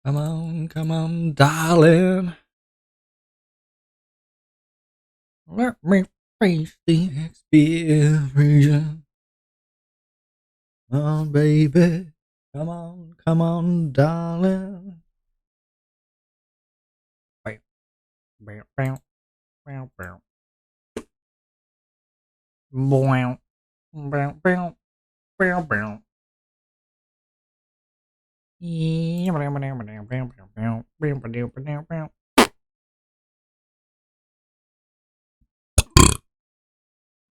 come on, darling. Let me face the experience. Oh, baby. Come on, darling. Bow, bow, bow, bow, bow. Bow, bow, bow, bow, bow.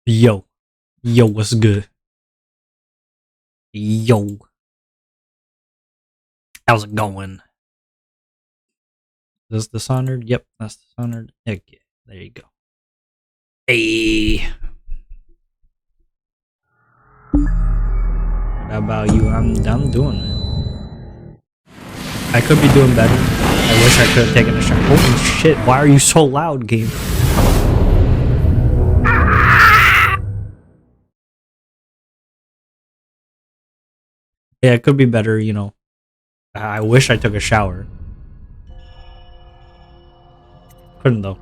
Yo, yo, what's good? Yo, how's it going? Is this Dishonored? Yep, that's Dishonored. Heck yeah, there you go. Hey, what about you? I'm doing it. I could be doing better. I wish I could have taken a shot. Holy shit! Why are you so loud, game? Yeah, it could be better. You know, I wish I took a shower. Couldn't though.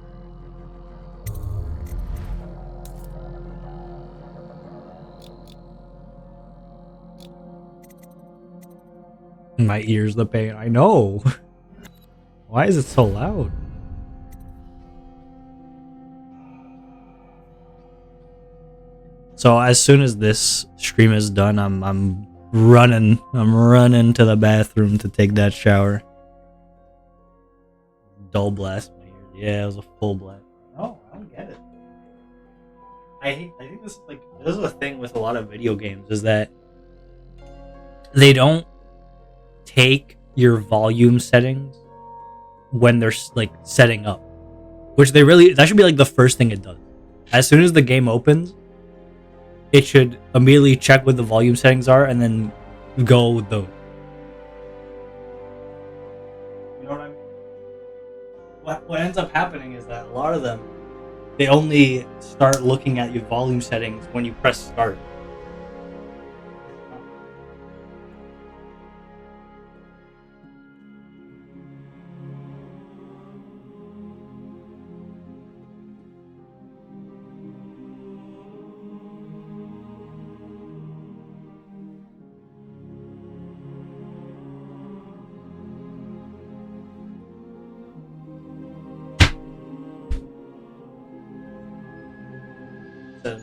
My ears, the pain. I know. Why is it so loud? So as soon as this stream is done, I'm running. I'm running to the bathroom to take that shower. Dull blast my ears. Yeah, it was a full blast. No, I don't get it. I think this is a thing with a lot of video games is that they don't take your volume settings when they're like setting up, which that should be like the first thing it does. As soon as the game opens, it should immediately check what the volume settings are and then go with those. You know what I mean? What ends up happening is that a lot of them they only start looking at your volume settings when you press start. So,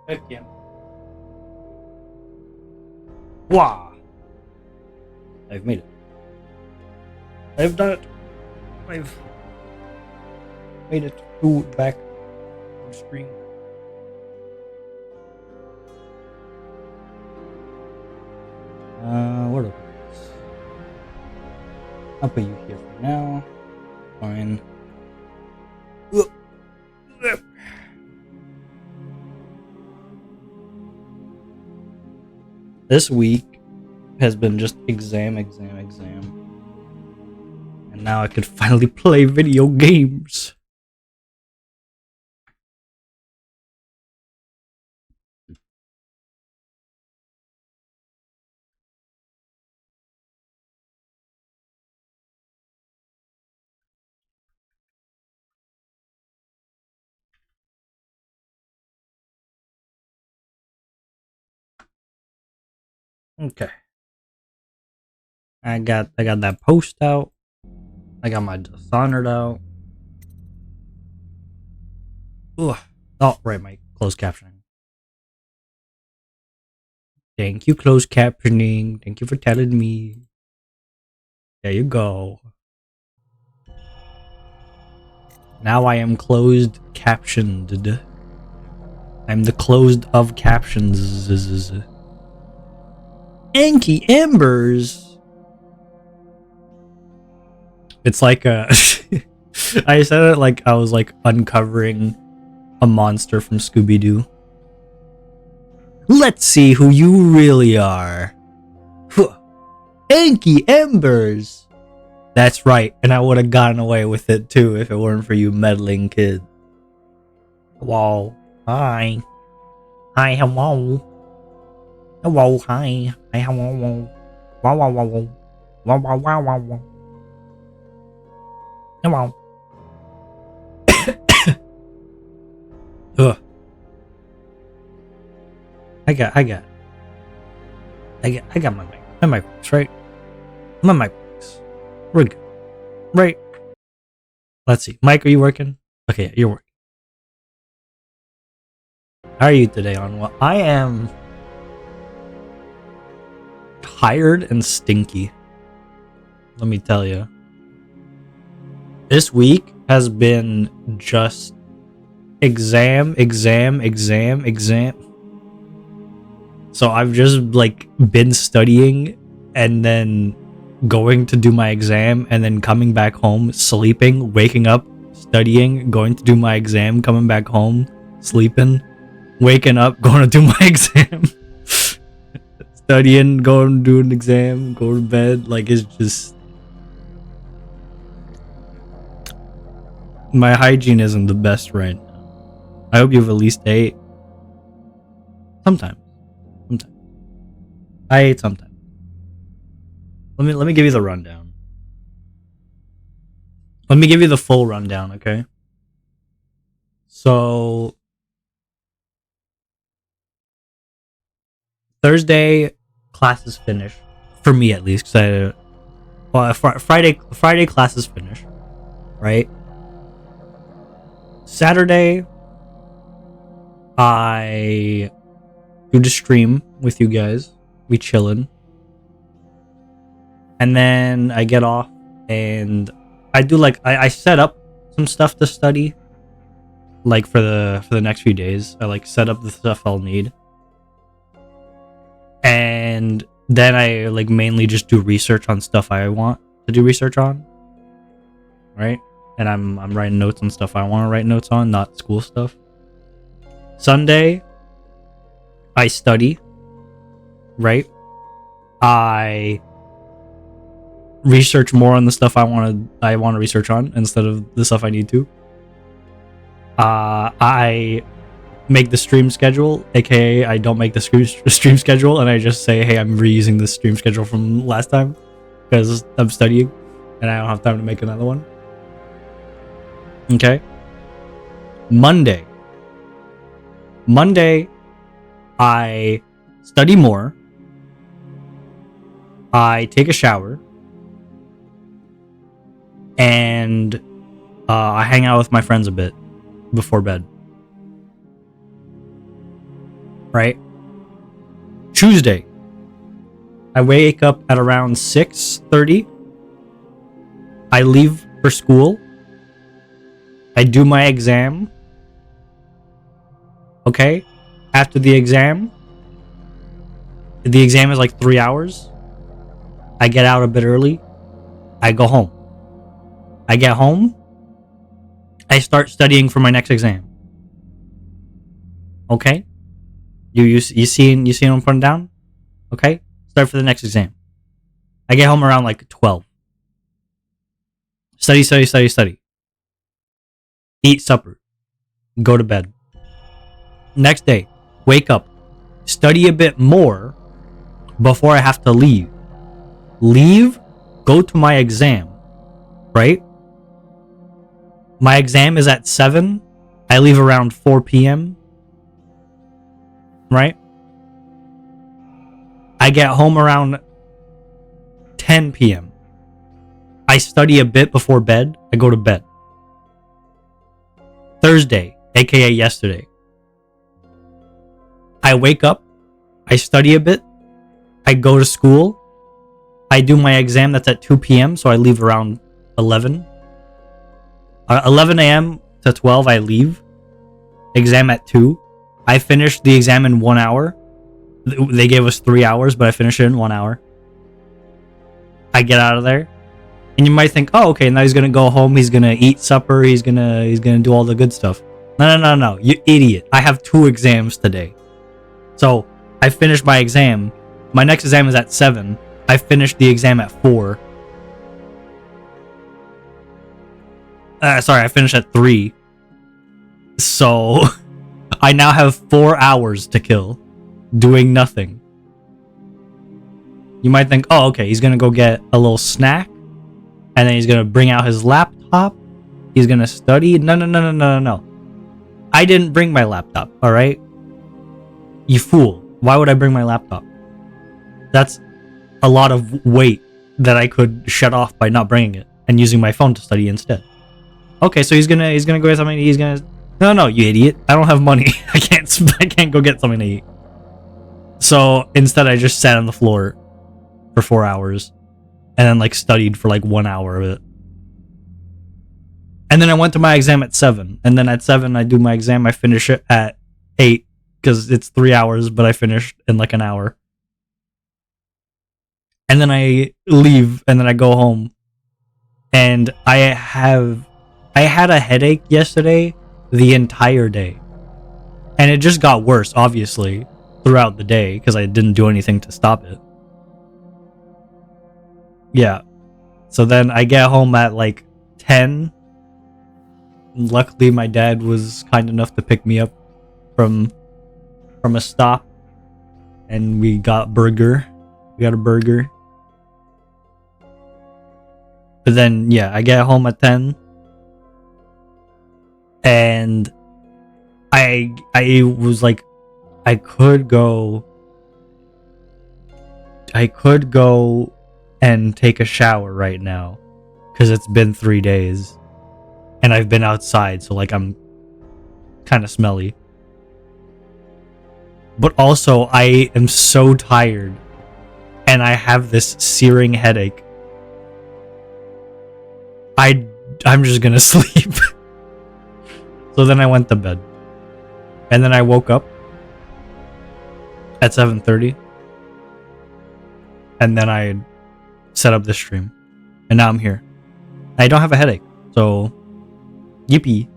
heck yeah. Wow. I've made it. I've done it. I've made it to back to the screen. What are these? I'll put you here for now. Fine. This week has been just exam. And now I could finally play video games. Okay. I got that post out. I got my Dishonored out. Ugh. Oh, right, my closed captioning. Thank you, closed captioning. Thank you for telling me. There you go. Now I am closed captioned. I'm the closed of captions. Anki Embers. It's like a. I said it like I was like uncovering a monster from Scooby Doo. Let's see who you really are. Anki Embers. That's right, and I would have gotten away with it too if it weren't for you meddling kids. Hello. Hi. Hi, hello. Hello, hi. Hi, hello. Wow, wow, wow, wow. Wow, wow, wow, wow, wow. Hello. Ugh. I got my mic. My mic works, right? My mic works. We're good. Right? Let's see. Mike, are you working? Okay, you're working. How are you today, Anwa? I am tired and stinky. Let me tell you. This week has been just exam. So I've just like been studying and then going to do my exam and then coming back home, sleeping, waking up, studying, going to do my exam, coming back home, sleeping, waking up, going to do my exam, studying, going to do an exam, go to bed. Like, it's just, my hygiene isn't the best right now. I hope you've at least ate. Sometimes. I ate sometimes. Let me give you the rundown. Let me give you the full rundown, okay? So Thursday classes finish for me at least, because Friday classes finish, right? Saturday I do the stream with you guys. We chillin'. And then I get off and I do like I set up some stuff to study. Like for the next few days. I like set up the stuff I'll need. And then I like mainly just do research on stuff I want to do research on. Right? And I'm writing notes on stuff I want to write notes on, not school stuff. Sunday I study. Right? I research more on the stuff I want to research on instead of the stuff I need to. I make the stream schedule, aka I don't make the stream schedule, and I just say, hey, I'm reusing the stream schedule from last time because I'm studying and I don't have time to make another one. Okay. Monday, I study more. I take a shower. And I hang out with my friends a bit before bed. Right? Tuesday, I wake up at around 6:30. I leave for school. I do my exam. Okay? After the exam is like 3 hours. I get out a bit early. I go home. I get home. I start studying for my next exam. Okay? You seeing what I'm putting down? Okay? Start for the next exam. I get home around like 12. Study. Eat supper. Go to bed. Next day, wake up. Study a bit more before I have to leave. Go to my exam. Right? My exam is at 7. I leave around 4 p.m. Right? I get home around 10 p.m. I study a bit before bed. I go to bed. Thursday, aka yesterday. I wake up. I study a bit. I go to school. I do my exam that's at 2 p.m. So I leave around 11. 11 a.m. to 12 I leave. Exam at 2. I finished the exam in 1 hour. They gave us 3 hours, but I finished it in 1 hour. I get out of there. And you might think, oh, okay, now he's gonna go home, he's gonna eat supper, he's gonna do all the good stuff. No, you idiot. I have 2 exams today. So I finished my exam. My next exam is at 7. I finished the exam at 4. Sorry, I finished at 3. So I now have 4 hours to kill doing nothing. You might think, oh, okay, he's gonna go get a little snack, and then he's gonna bring out his laptop. He's gonna study. No. I didn't bring my laptop, alright? You fool. Why would I bring my laptop? That's a lot of weight that I could shut off by not bringing it and using my phone to study instead. Okay, so he's gonna go get something. He's gonna. No, you idiot! I don't have money. I can't go get something to eat. So instead, I just sat on the floor for 4 hours, and then like studied for like 1 hour of it. And then I went to my exam at 7, and then at 7 I do my exam. I finish it at 8 because it's 3 hours, but I finished in like an hour. And then I leave, and then I go home, and I had a headache yesterday the entire day, and it just got worse, obviously, throughout the day because I didn't do anything to stop it. Yeah. So then I get home at like 10. Luckily, my dad was kind enough to pick me up from a stop, and we got a burger. But then, yeah, I get home at 10, and I was like, I could go and take a shower right now, because it's been 3 days, and I've been outside, so like I'm kind of smelly. But also, I am so tired, and I have this searing headache. I'm just gonna sleep. So then I went to bed, and then I woke up at 7:30, and then I set up this stream, and now I'm here. I don't have a headache, so yippee.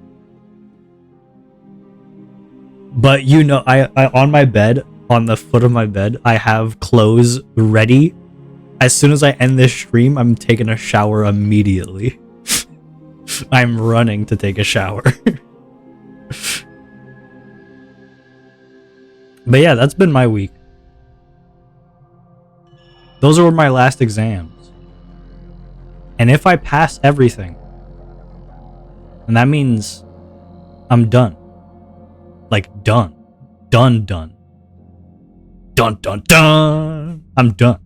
But you know, I on my bed, on the foot of my bed, I have clothes ready. As soon as I end this stream, I'm taking a shower immediately. I'm running to take a shower. But yeah, that's been my week. Those were my last exams. And if I pass everything, and that means I'm done. Like done. Done. Dun dun dun. I'm done.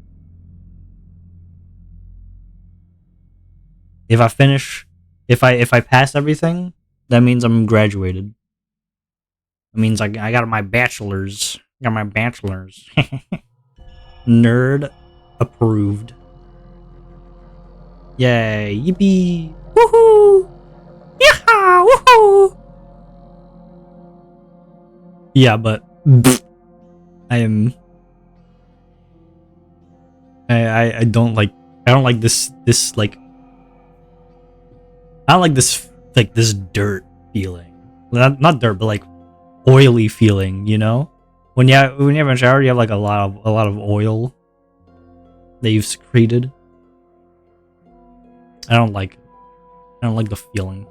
If I pass everything, that means I'm graduated. That means I got my bachelor's. Got my bachelor's. Nerd approved. Yay! Yippee! Woohoo! Yeehaw! Woohoo! Yeah, but I don't like this like I don't like this dirt feeling. Not dirt, but like oily feeling, you know? When you have a shower, you have like a lot of oil that you've secreted. I don't like the feeling.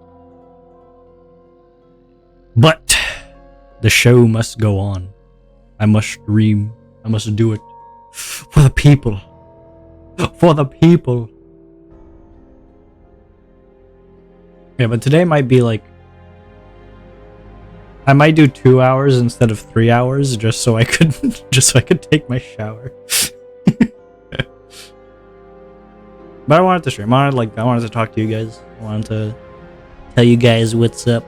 But the show must go on. I must stream. I must do it for the people. For the people. Yeah, but today might be like, I might do 2 hours instead of 3 hours, just so I could take my shower. But I wanted to stream. I wanted to talk to you guys. I wanted to tell you guys what's up.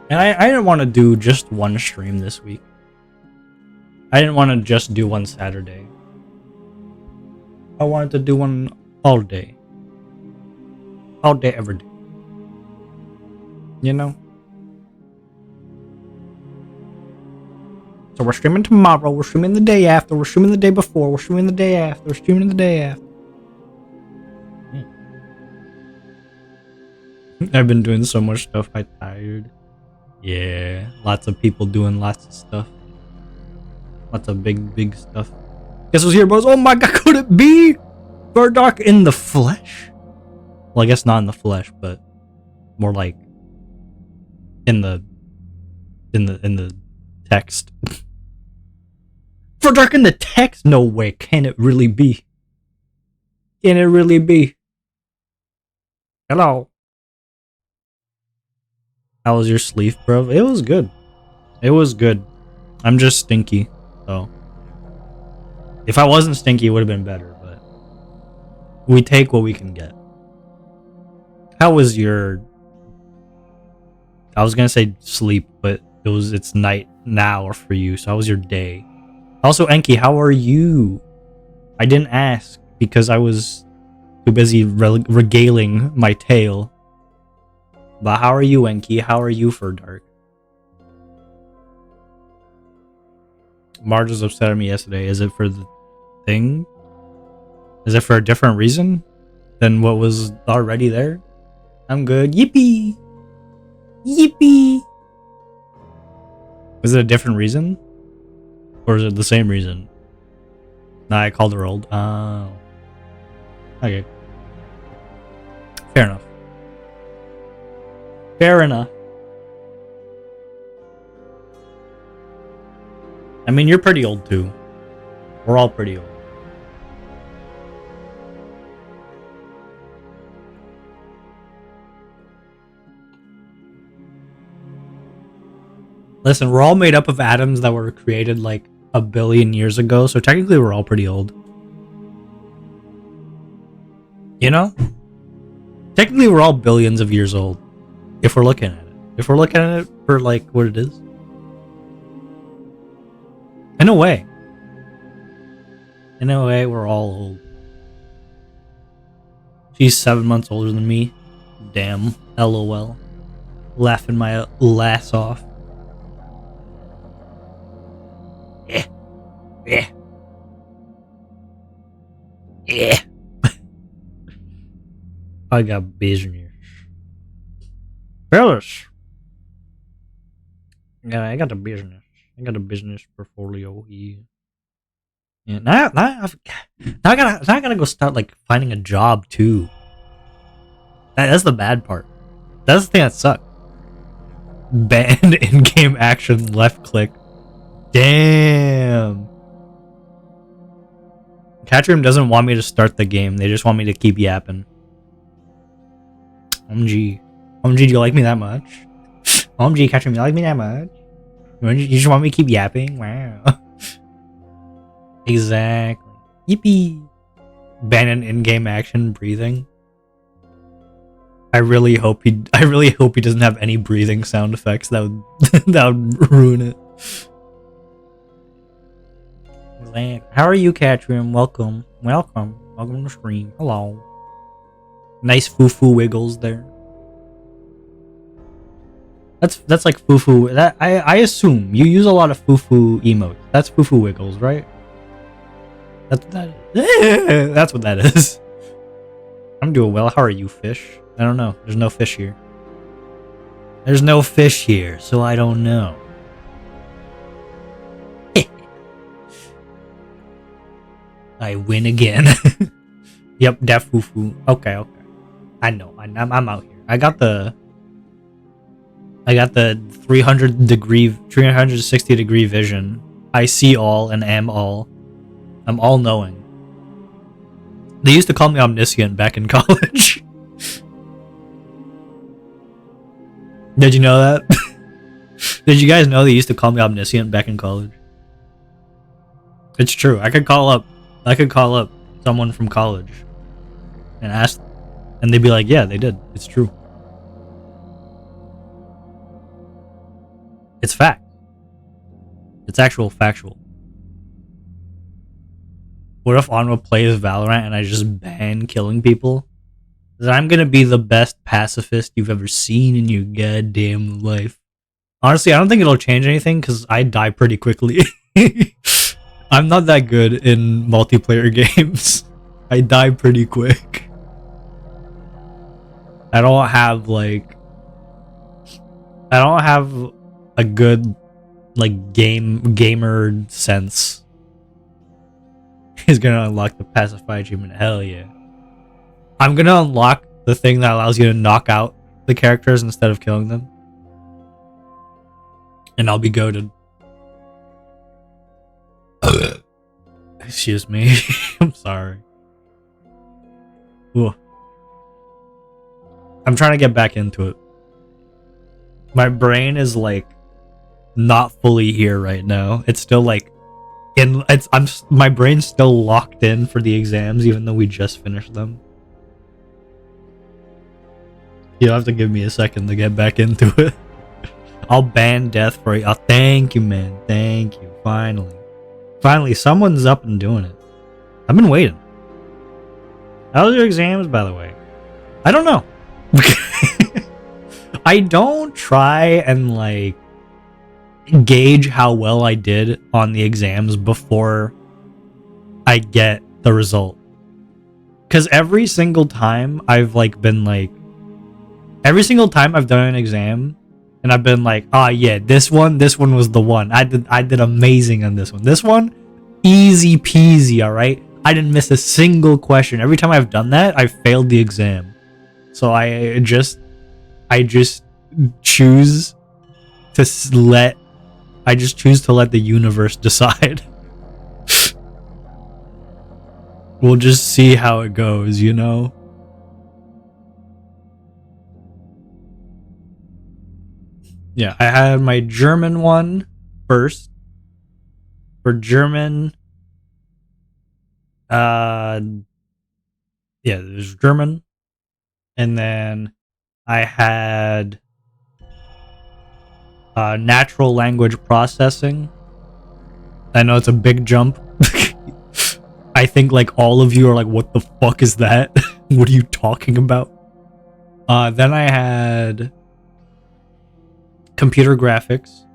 And I didn't want to do just one stream this week. I didn't want to just do one Saturday. I wanted to do one all day. All day, every day. You know? So we're streaming tomorrow, we're streaming the day after, we're streaming the day before, we're streaming the day after, we're streaming the day after. I've been doing so much stuff, I'm tired. Yeah, lots of people doing lots of stuff. Lots of big stuff. Guess who's here, bros? Oh my god, could it be Verdark in the flesh? Well, I guess not in the flesh, but more like in the text. Verdark in the text? No way, can it really be? Can it really be? Hello. How was your sleep, bro? It was good. It was good. I'm just stinky, so. If I wasn't stinky, it would have been better, but we take what we can get. How was your... I was gonna say sleep, but it's night now for you, so how was your day? Also, Enki, how are you? I didn't ask because I was too busy regaling my tale. But how are you, Enki? How are you, Verdark? Marge was upset at me yesterday. Is it for the thing? Is it for a different reason than what was already there? I'm good. Yippee! Yippee! Is it a different reason? Or is it the same reason? Nah, I called her old. Oh. Okay. Fair enough. Fair enough. I mean, you're pretty old too. We're all pretty old. Listen, we're all made up of atoms that were created like a billion years ago, so technically we're all pretty old. You know? Technically we're all billions of years old. If we're looking at it. If we're looking at it for like what it is. In a way. In a way, we're all old. She's 7 months older than me. Damn. LOL. Laughing my ass off. Yeah. Yeah. Yeah. I got business. Fellas. Yeah, I got a business. I got a business portfolio here. Yeah, now I gotta go start like finding a job too. That's the bad part. That's the thing that sucks. Banned in-game action left click. Damn. Catchroom doesn't want me to start the game. They just want me to keep yapping. OMG. OMG, do you like me that much? OMG, Catchroom, you like me that much? You just want me to keep yapping? Wow. Exactly. Yippee. Ban in-game action breathing. I really hope he doesn't have any breathing sound effects. That would ruin it. How are you, Catroom? Welcome to the stream. Hello. Nice foo-foo wiggles there. That's like foo-foo. That I assume you use a lot of foo-foo emotes. That's foo-foo wiggles, right? That's what that is. I'm doing well. How are you, fish? I don't know. There's no fish here. There's no fish here, so I don't know. I win again. Yep, def foo-foo. Okay. I know. I'm out here. I got the 360 degree vision. I see all and am all. I'm all knowing. They used to call me omniscient back in college. Did you know that? Did you guys know they used to call me omniscient back in college? It's true. I could call up someone from college and ask them. And they'd be like, yeah, they did. It's true. It's fact. It's actual factual. What if Anwa plays Valorant and I just ban killing people? Then I'm gonna be the best pacifist you've ever seen in your goddamn life. Honestly, I don't think it'll change anything because I die pretty quickly. I'm not that good in multiplayer games. I die pretty quick. I don't have a good like gamer sense. He's gonna unlock the pacify achievement. Hell yeah. I'm gonna unlock the thing that allows you to knock out the characters instead of killing them. And I'll be goated. Excuse me. I'm sorry. Ooh. I'm trying to get back into it. My brain is like not fully here right now. It's still like my brain's still locked in for the exams even though we just finished them. You'll have to give me a second to get back into it. I'll ban death for you. Oh, thank you, man. Thank you. Finally, someone's up and doing it. I've been waiting. How's your exams, by the way? I don't know. I don't try and like gauge how well I did on the exams before I get the result. Because every single time I've done an exam and I've been like, oh yeah, this one was the one. I did amazing on this one. This one, easy peasy, alright? I didn't miss a single question. Every time I've done that, I've failed the exam. So I just choose to let the universe decide. We'll just see how it goes, you know? Yeah, I had my German one first. For German, yeah, there's German. And then I had natural language processing. I know it's a big jump. I think like all of you are like, what the fuck is that? What are you talking about? Then I had computer graphics.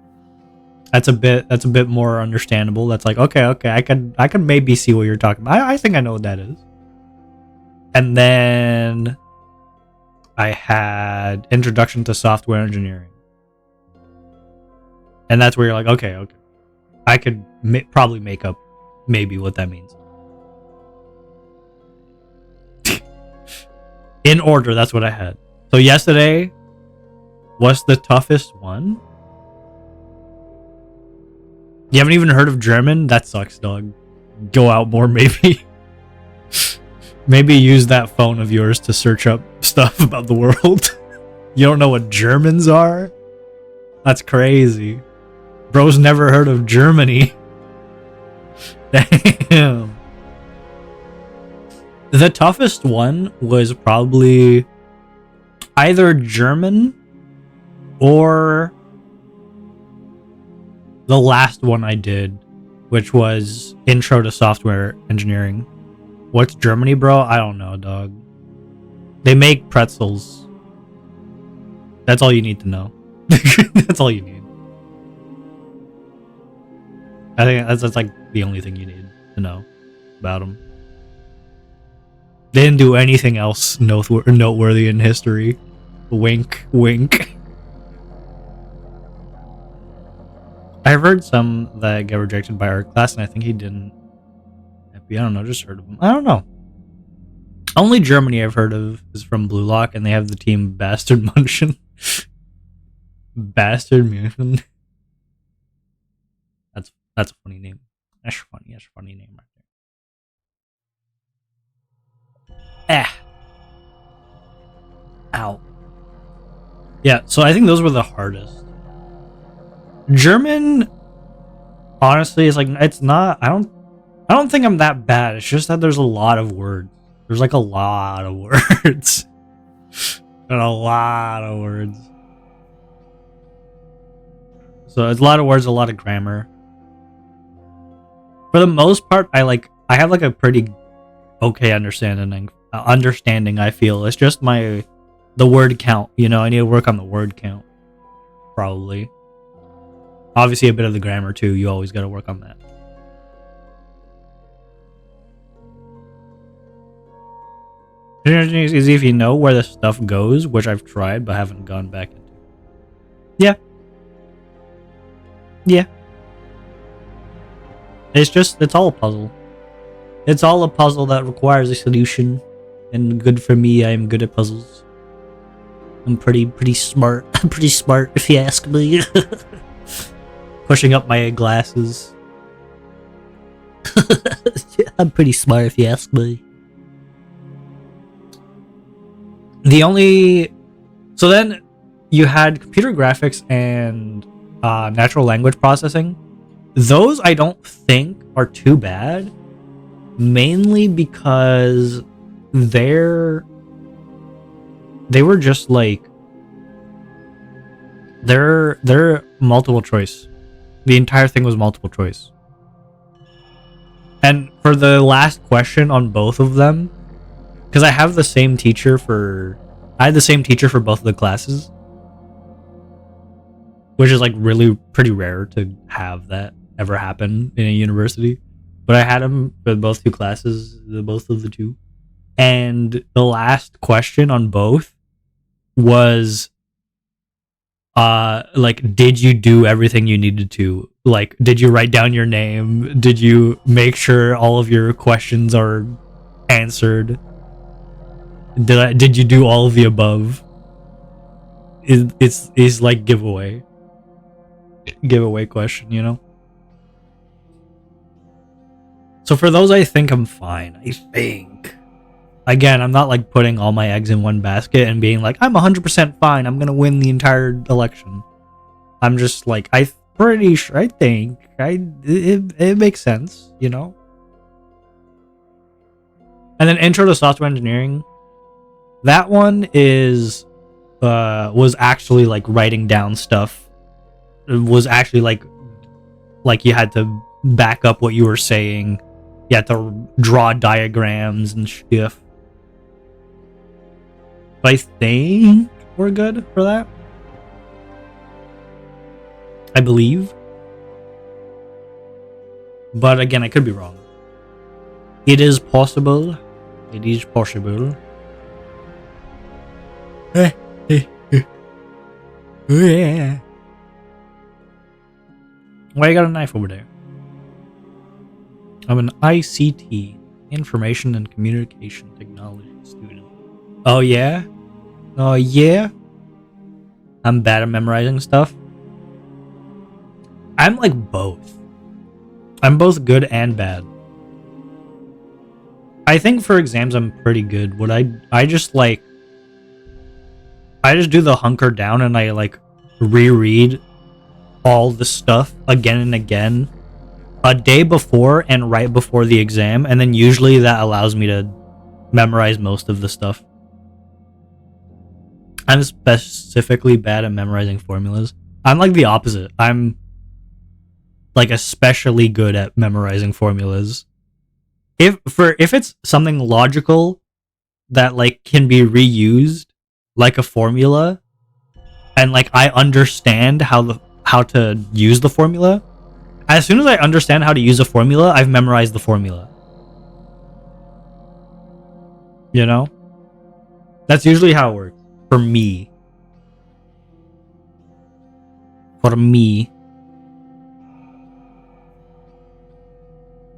That's a bit more understandable. That's like, okay, I could maybe see what you're talking about. I think I know what that is. And then I had introduction to software engineering. And that's where you're like, okay. I could probably make up maybe what that means. In order, that's what I had. So yesterday was the toughest one. You haven't even heard of German? That sucks, dog. Go out more, maybe. Maybe use that phone of yours to search up stuff about the world. You don't know what Germans are? That's crazy. Bro's never heard of Germany. Damn. The toughest one was probably either German or the last one I did, which was Intro to Software Engineering. What's Germany, bro? I don't know, dog. They make pretzels. That's all you need to know. That's all you need. I think that's like the only thing you need to know about them. They didn't do anything else noteworthy in history. Wink, wink. I've heard some that get rejected by our class, and I think he didn't. I don't know, just heard of him. I don't know. Only Germany I've heard of is from Blue Lock, and they have the team Bastard Munchen. Bastard Munchen. That's a funny name. That's funny. That's a funny name right there. Ow. Yeah, so I think those were the hardest. German, honestly, is like, it's not. I don't think I'm that bad. It's just that there's a lot of words. There's like a lot of words. And a lot of words. So it's a lot of words, a lot of grammar. For the most part, I have like a pretty okay understanding. I feel it's just the word count. You know, I need to work on the word count. Probably. Obviously, a bit of the grammar too. You always got to work on that. It's easy if you know where the stuff goes, which I've tried but haven't gone back into. Yeah. Yeah. It's all a puzzle. It's all a puzzle that requires a solution. And good for me, I am good at puzzles. I'm pretty smart. I'm pretty smart if you ask me. Pushing up my glasses. I'm pretty smart if you ask me. So then you had computer graphics and natural language processing. Those I don't think are too bad, mainly because they were just like they're multiple choice. The entire thing was multiple choice. And for the last question on both of them, because I had the same teacher for both of the classes, which is like really pretty rare to have that ever happen in a university. But I had him for both two classes, both of the two. And the last question on both was like, did you do everything you needed to? Like, did you write down your name? Did you make sure all of your questions are answered? Did you do all of the above? It's like giveaway question, you know? So for those, I think I'm fine. I think. Again, I'm not like putting all my eggs in one basket and being like, I'm 100% fine. I'm gonna win the entire election. I'm just like, I'm pretty sure. I think it makes sense, you know. And then Intro to Software Engineering. That one was actually like writing down stuff. It was actually like you had to back up what you were saying. You had to draw diagrams and stuff. But I think we're good for that. I believe. But again, I could be wrong. It is possible. It is possible. Yeah. Why you got a knife over there? I'm an ICT, Information and Communication Technology student. Oh yeah? Oh yeah? I'm bad at memorizing stuff. I'm like both. I'm both good and bad. I think for exams I'm pretty good. I just do the hunker down and I like reread all the stuff again and again a day before and right before the exam, and then usually that allows me to memorize most of the stuff. I'm specifically bad at memorizing formulas. I'm like the opposite. I'm like especially good at memorizing formulas. If it's something logical that like can be reused, like a formula, and like I understand how to use the formula, as soon as I understand how to use a formula, I've memorized the formula. You know? That's usually how it works. For me.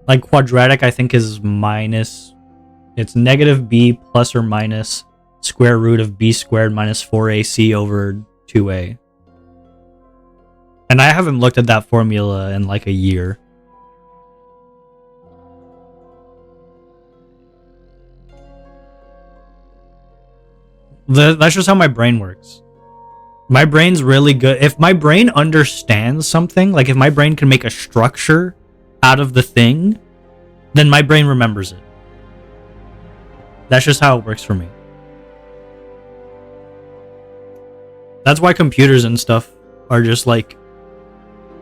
Like quadratic, I think is it's negative b plus or minus square root of b squared minus 4ac over 2a. And I haven't looked at that formula in like a year. That's just how my brain works. My brain's really good. If my brain understands something, like if my brain can make a structure out of the thing, then my brain remembers it. That's just how it works for me. That's why computers and stuff are just like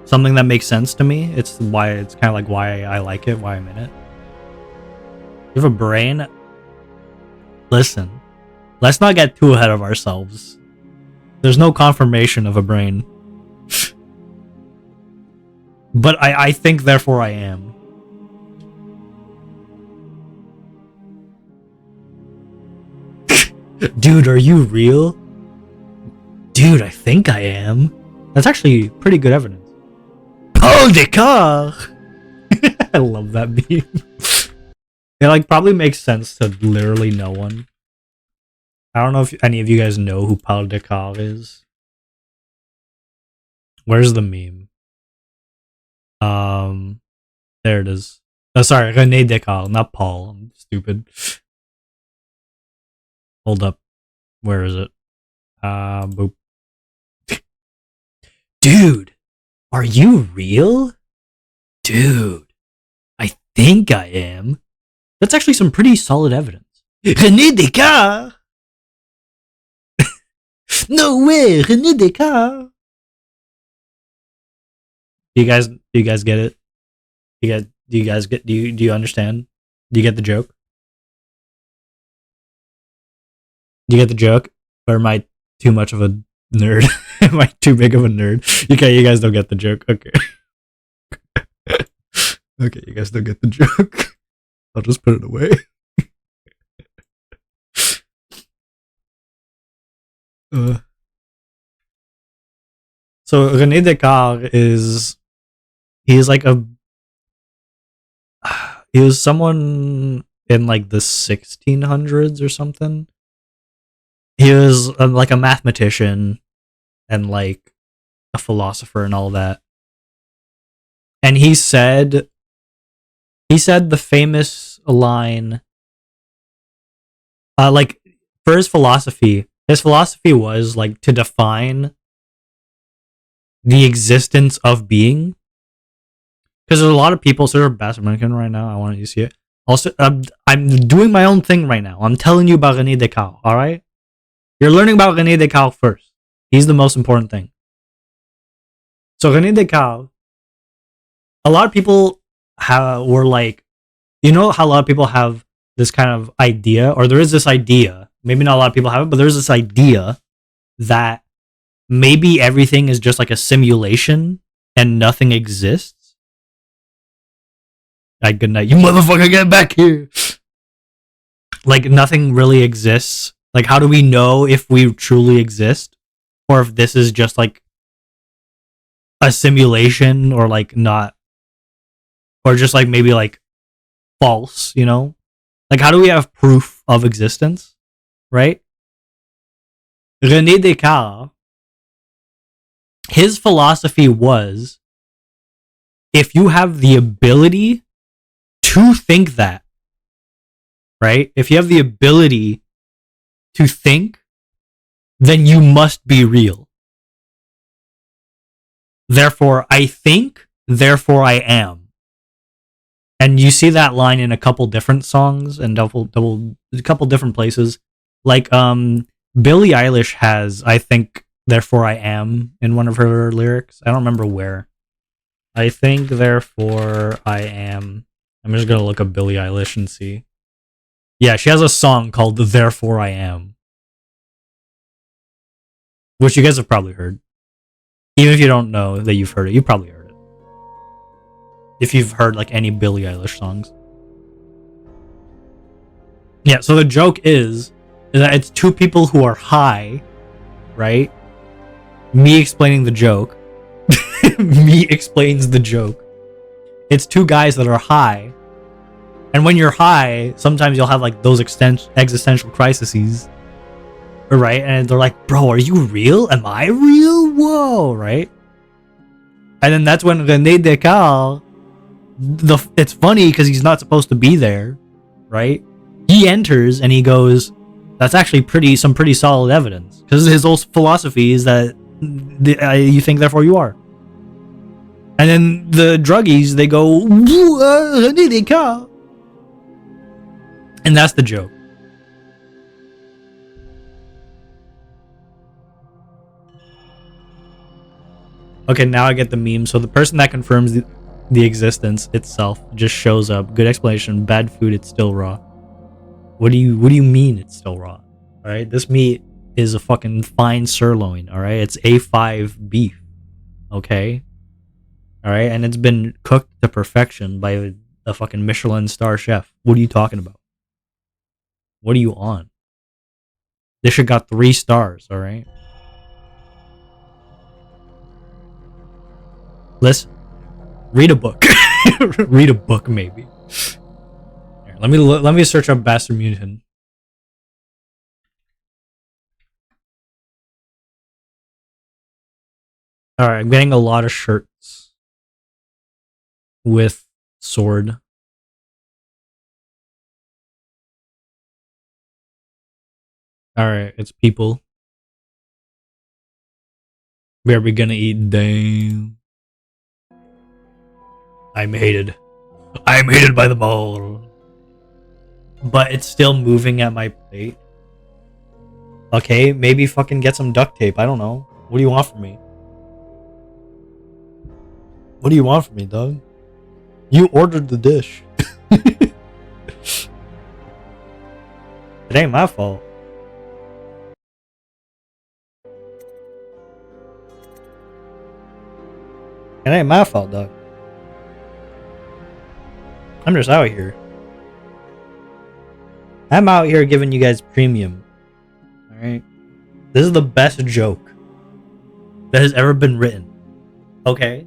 something that makes sense to me. It's kind of like why I like it, why I'm in it. You have a brain? Listen, let's not get too ahead of ourselves. There's no confirmation of a brain. But I think, therefore I am. Dude, are you real? Dude, I think I am. That's actually pretty good evidence. Paul Descartes! I love that meme. It like probably makes sense to literally no one. I don't know if any of you guys know who Paul Descartes is. Where's the meme? There it is. Oh, sorry, René Descartes, not Paul. I'm stupid. Hold up. Where is it? Boop. Dude, are you real? Dude, I think I am. That's actually some pretty solid evidence. René Descartes! No way, René Descartes! Do you guys get it? Do you understand? Do you get the joke? Do you get the joke? Or am I too much of a nerd? Am I too big of a nerd? Okay, you guys don't get the joke. Okay. Okay, you guys don't get the joke. I'll just put it away. So René Descartes he's like he was someone in like the 1600s or something. He was like a mathematician and like a philosopher and all that. And he said the famous line, like for his philosophy was like to define the existence of being. Because there's a lot of people, sort of Bass American right now. I want you to see it. Also, I'm doing my own thing right now. I'm telling you about René Descartes. All right, you're learning about René Descartes first. He's the most important thing. So René Descartes, a lot of people were like, you know how a lot of people have this kind of idea, or there is this idea. Maybe not a lot of people have it, but there's this idea that maybe everything is just like a simulation and nothing exists. Like, good night, you motherfucker, get back here. Like, nothing really exists. Like, how do we know if we truly exist? Or if this is just like a simulation, or like not, or just like maybe like false, you know? Like, how do we have proof of existence? Right? René Descartes, his philosophy was, if you have the ability to think that, right? If you have the ability to think, then you must be real. Therefore, I think, therefore I am. And you see that line in a couple different songs and a couple different places. Like, Billie Eilish has, I think, therefore I am in one of her lyrics. I don't remember where. I think, therefore I am. I'm just gonna look up Billie Eilish and see. Yeah, she has a song called Therefore I Am, which you guys have probably heard. Even if you don't know that you've heard it, you probably heard it. If you've heard like any Billie Eilish songs. Yeah, so the joke is that it's two people who are high, right? Me explaining the joke. Me explains the joke. It's two guys that are high. And when you're high, sometimes you'll have like those existential crises. Right? And they're like, bro, are you real? Am I real? Whoa, right? And then that's when René Descartes, it's funny because he's not supposed to be there, right? He enters and he goes, that's actually some pretty solid evidence. Because his whole philosophy is that you think, therefore you are. And then the druggies, they go, René Descartes. And that's the joke. Okay, now I get the meme. So the person that confirms the existence itself just shows up. Good explanation. Bad food, it's still raw. What do you mean it's still raw? All right, this meat is a fucking fine sirloin. All right, it's A5 beef. Okay, all right, and it's been cooked to perfection by a fucking Michelin star chef. What are you talking about? What are you on? This shit got 3 stars. All right. Listen, read a book. Read a book, maybe. Here, let me search up Bastard Mutant. All right, I'm getting a lot of shirts with sword. All right, it's people. Where are we gonna eat? Damn. I'm hated. I'm hated by them all. But it's still moving at my plate. Okay, maybe fucking get some duct tape. I don't know. What do you want from me? What do you want from me, dog? You ordered the dish. It ain't my fault. It ain't my fault, dog. I'm just out here. I'm out here giving you guys premium. Alright? This is the best joke that has ever been written. Okay?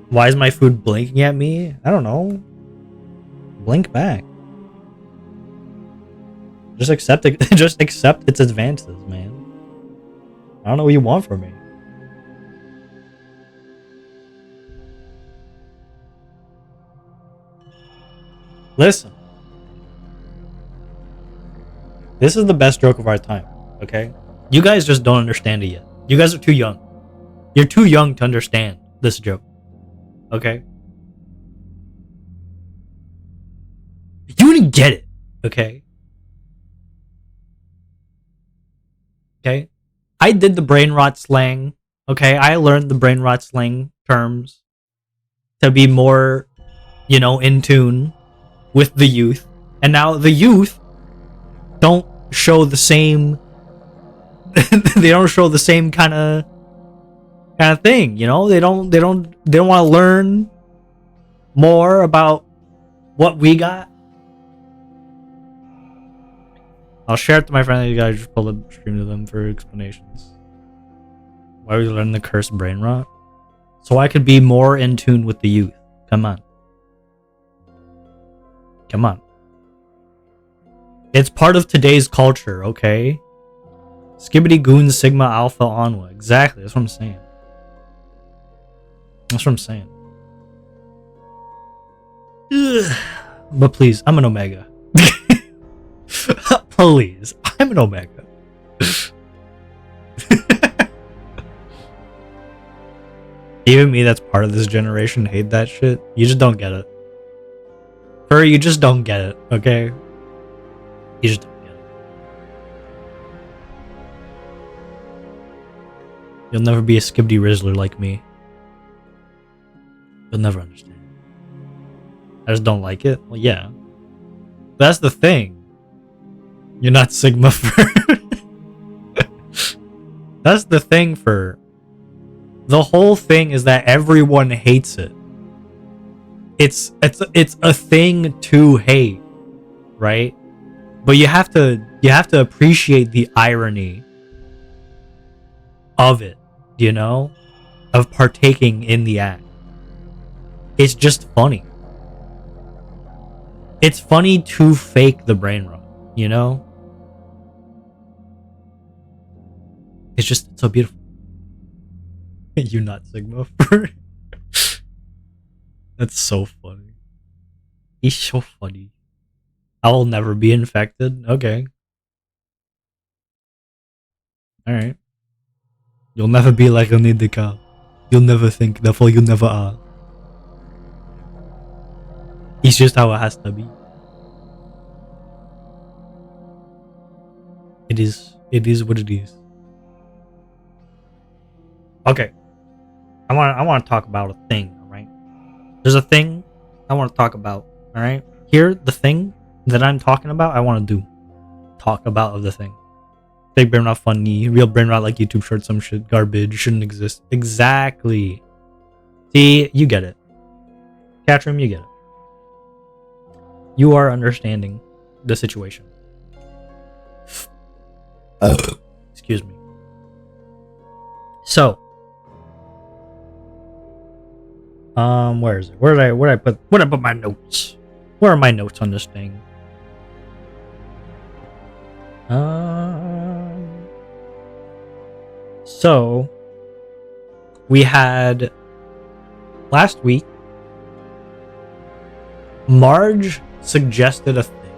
Why is my food blinking at me? I don't know. Blink back. Just accept it. Just accept its advances, man. I don't know what you want from me. Listen. This is the best joke of our time, okay? You guys just don't understand it yet. You guys are too young. You're too young to understand this joke. Okay? You wouldn't get it, okay? Okay? I did the brain rot slang, okay? I learned the brain rot slang terms to be more, in tune with the youth. And now the youth don't show the same they don't show the same kind of thing, they don't want to learn more about what we got. I'll share it to my friend. You guys just pull the stream to them for explanations. Why are we learning the cursed brain rot? So I could be more in tune with the youth. Come on. Come on. It's part of today's culture, okay? Skibbity Goon Sigma Alpha Onwa. Exactly, that's what I'm saying. That's what I'm saying. Ugh. But please, I'm an Omega. Please, I'm an Omega. Even me that's part of this generation hate that shit. You just don't get it. Furry, you just don't get it, okay? You just don't get it. You'll never be a Skibbity Rizzler like me. You'll never understand. I just don't like it? Well, yeah. That's the thing. You're not Sigma Fur. That's the thing, Fur. The whole thing is that everyone hates it. It's a thing to hate, right? But you have to appreciate the irony of it, of partaking in the act. It's just funny. It's funny to fake the brain rot, It's just so beautiful. You're not Sigma. That's so funny. He's so funny. I will never be infected. Okay. Alright. You'll never be like a Nidika. You'll never think, therefore you never are. It's just how it has to be. It is what it is. Okay, I want to talk about a thing. All right, there's a thing I want to talk about. All right, here the thing that I'm talking about. I want to do talk about of the thing. Big brain not funny. Real brain not like YouTube shorts. Some shit garbage shouldn't exist. Exactly. See, you get it. Catchroom, you get it. You are understanding the situation. Excuse me. So, where is it? Where did I put my notes? Where are my notes on this thing? So we had last week. Marge suggested a thing,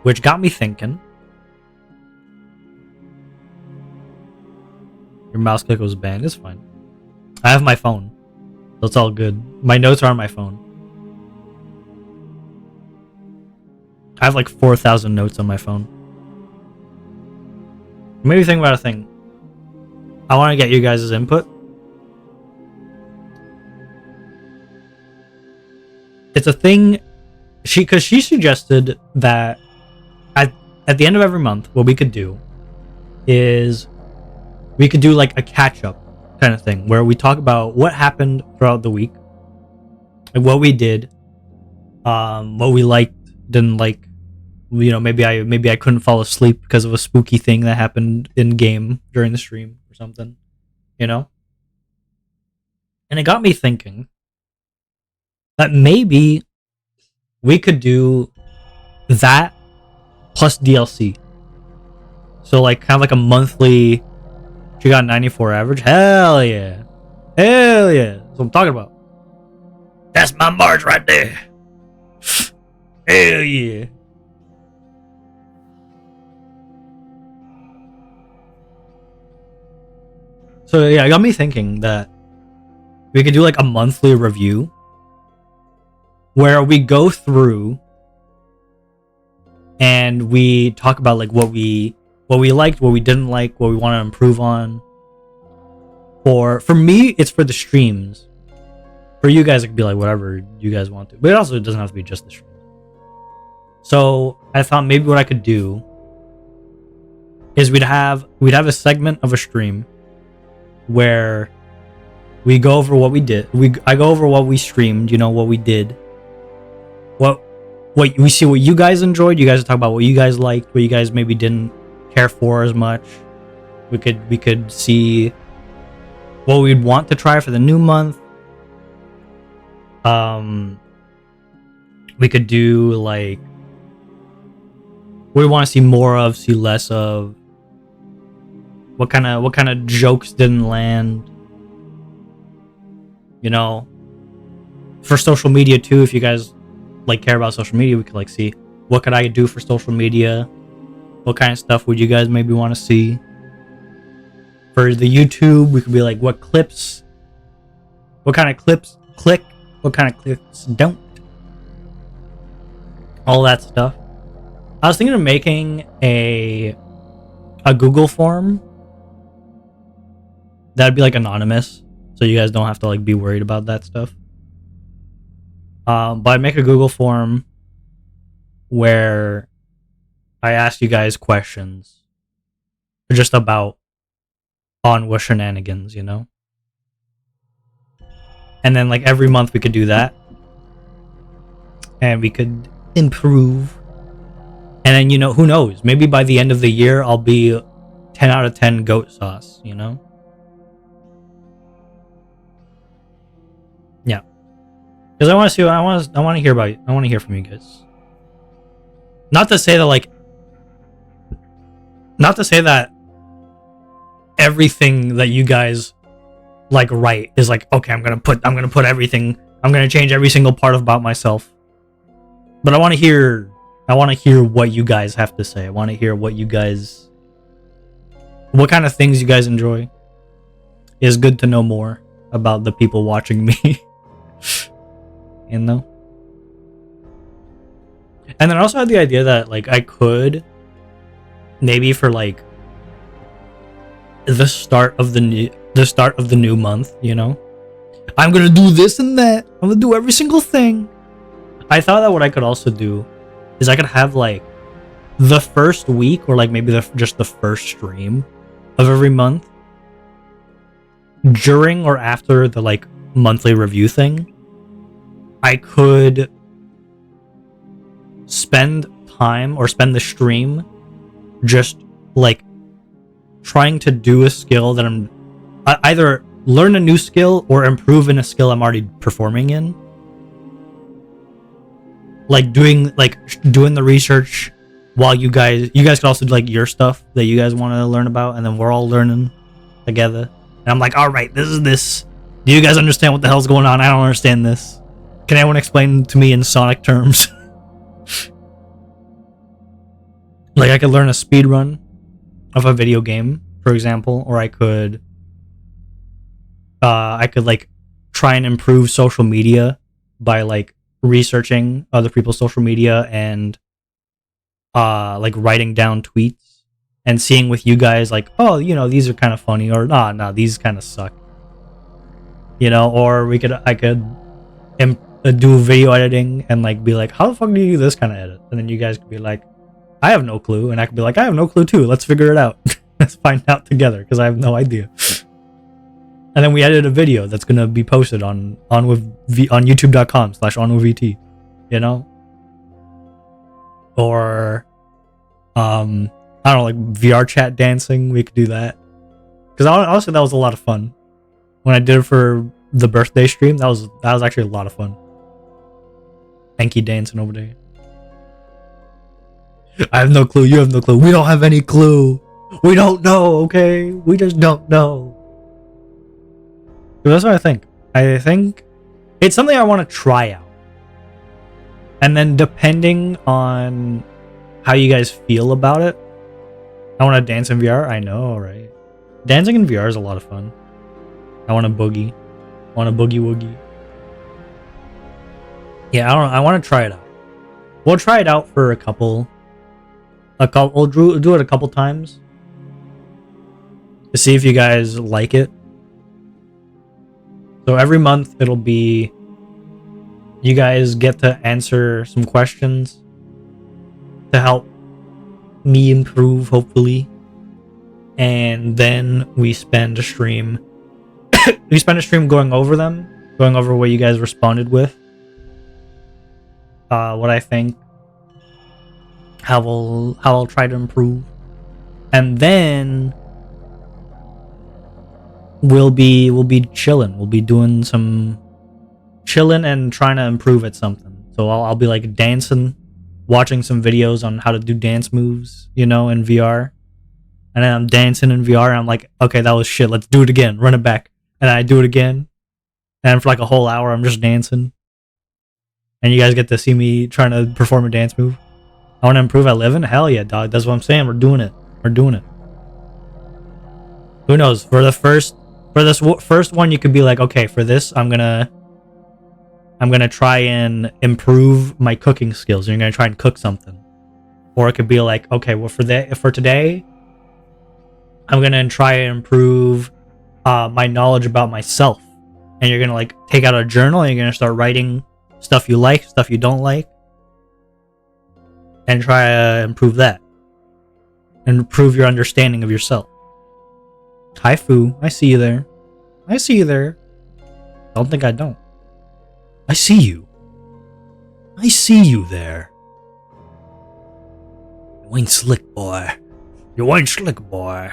which got me thinking. Your mouse click was banned. It's fine. I have my phone, so it's all good. My notes are on my phone. I have like 4,000 notes on my phone. Maybe think about a thing. I want to get you guys' input. It's a thing because she suggested that at the end of every month, what we could do is we could do like a catch up kind of thing where we talk about what happened throughout the week, like what we did, what we liked, didn't like. You know, maybe I couldn't fall asleep because of a spooky thing that happened in game during the stream or something, you know? And it got me thinking that maybe we could do that plus DLC. So like kind of like a monthly. She got 94 average. Hell yeah. Hell yeah. That's what I'm talking about. That's my Marge right there. Hell yeah. So yeah, it got me thinking that we could do like a monthly review where we go through and we talk about like what we liked, what we didn't like, what we want to improve on. Or for me, it's for the streams. For you guys, it could be like whatever you guys want to. But it also doesn't have to be just the stream. So I thought maybe what I could do is we'd have a segment of a stream where we go over what we did. I go over what we streamed, you know, what we did. What we see what you guys enjoyed. You guys talk about what you guys liked, what you guys maybe didn't care for as much. We could see what we'd want to try for the new month. We could do like what we want to see more of, see less of. What kind of jokes didn't land? You know, for social media too. If you guys like care about social media, we could like see what could I do for social media. What kind of stuff would you guys maybe want to see? For the YouTube, we could be like, what clips? What kind of clips click? What kind of clips don't? All that stuff. I was thinking of making a Google form that'd be like anonymous, so you guys don't have to like be worried about that stuff. But I'd make a Google form where I ask you guys questions just about Onwa shenanigans, you know? And then like every month we could do that. And we could improve. And then, you know, who knows? Maybe by the end of the year I'll be 10 out of 10 goat sauce, you know? Yeah. Because I want to see I want to hear about you. I want to hear from you guys. Not to say that everything that you guys like write is like, okay, I'm gonna put everything, I'm gonna change every single part about myself. But I want to hear what you guys have to say. I want to hear what kind of things you guys enjoy. It's good to know more about the people watching me. You know? And then I also had the idea that like I could maybe for like the start of the new month, you know? I'm gonna do this and that. I'm gonna do every single thing. I thought that what I could also do is I could have like the first week or like maybe just the first stream of every month during or after the like monthly review thing. I could spend time or spend the stream just like trying to do a skill that I'm either learn a new skill or improve in a skill I'm already performing in. Like doing the research while you guys could also do like your stuff that you guys want to learn about, and then we're all learning together. And I'm like, all right, this is this. Do you guys understand what the hell's going on? I don't understand this. Can anyone explain to me in Sonic terms? Like I could learn a speed run of a video game, for example, or I could like try and improve social media by like researching other people's social media and like writing down tweets and seeing with you guys like, oh, you know, these are kind of funny, or nah, these kind of suck, you know. Or I could do video editing and like be like, how the fuck do you do this kind of edit? And then you guys could be like, I have no clue, and I could be like, I have no clue too, let's figure it out. Let's find out together, because I have no idea. And then we edit a video that's gonna be posted on youtube.com/onwithvt, you know? Or I don't know, like VR chat dancing, we could do that. Because honestly, that was a lot of fun. When I did it for the birthday stream, that was actually a lot of fun. Enki dancing over there. I have no clue, you have no clue. We don't have any clue. We don't know, okay? We just don't know. That's what I think. I think it's something I want to try out. And then depending on how you guys feel about it, I want to dance in VR. I know, right? Dancing in VR is a lot of fun. I want to boogie. I want to boogie woogie. Yeah, I want to try it out. We'll try it out for a couple. We'll do it a couple times to see if you guys like it. So every month it'll be, you guys get to answer some questions to help me improve, hopefully. And then we spend a stream going over them, going over what you guys responded with, what I think, how I'll try to improve. And then we'll be chilling. We'll be doing some chilling and trying to improve at something. So I'll be like dancing, watching some videos on how to do dance moves, you know, in VR. And then I'm dancing in VR and I'm like, okay, that was shit. Let's do it again. Run it back. And I do it again. And for like a whole hour, I'm just dancing. And you guys get to see me trying to perform a dance move. I want to improve at living? Hell yeah, dog. That's what I'm saying. We're doing it. We're doing it. Who knows? For this first one, you could be like, okay, for this, I'm gonna try and improve my cooking skills. You're gonna try and cook something. Or it could be like, okay, well, for today, I'm gonna try and improve my knowledge about myself. And you're gonna like take out a journal and you're gonna start writing stuff you like, stuff you don't like, and try to improve that. And improve your understanding of yourself. Hi, Fu. I see you there. I see you there. Don't think I don't. I see you. I see you there. You ain't slick, boy. You ain't slick, boy.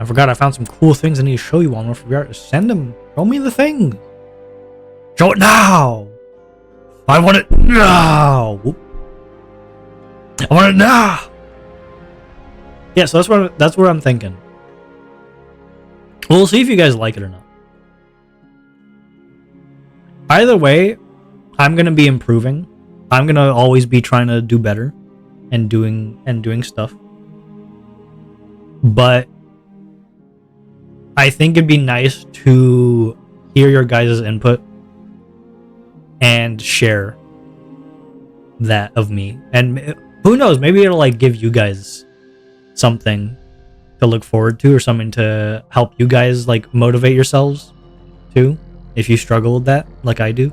I forgot I found some cool things I need to show you on VR. Send them. Show me the thing. Show it now. I want it now. I want it now. Yeah, so that's what I'm thinking. We'll see if you guys like it or not. Either way, I'm gonna be improving. I'm gonna always be trying to do better and doing stuff. But I think it'd be nice to hear your guys' input and share that of me. And who knows, maybe it'll like give you guys something to look forward to or something to help you guys like motivate yourselves too, if you struggle with that like I do.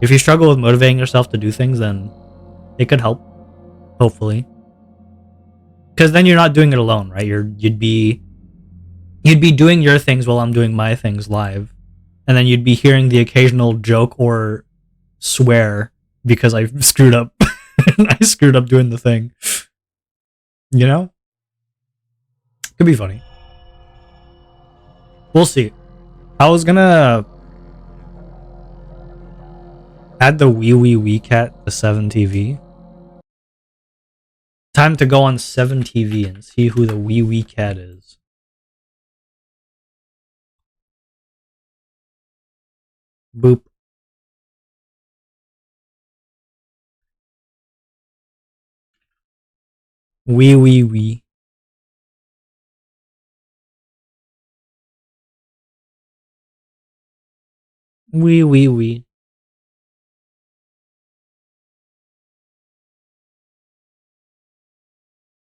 If you struggle with motivating yourself to do things, then it could help, hopefully. Because then you're not doing it alone, right? You'd be doing your things while I'm doing my things live, and then you'd be hearing the occasional joke or swear because I screwed up. I screwed up doing the thing. You know? Could be funny. We'll see. I was gonna add the wee cat to 7TV. Time to go on 7TV and see who the wee cat is. Boop. Wee. Wee.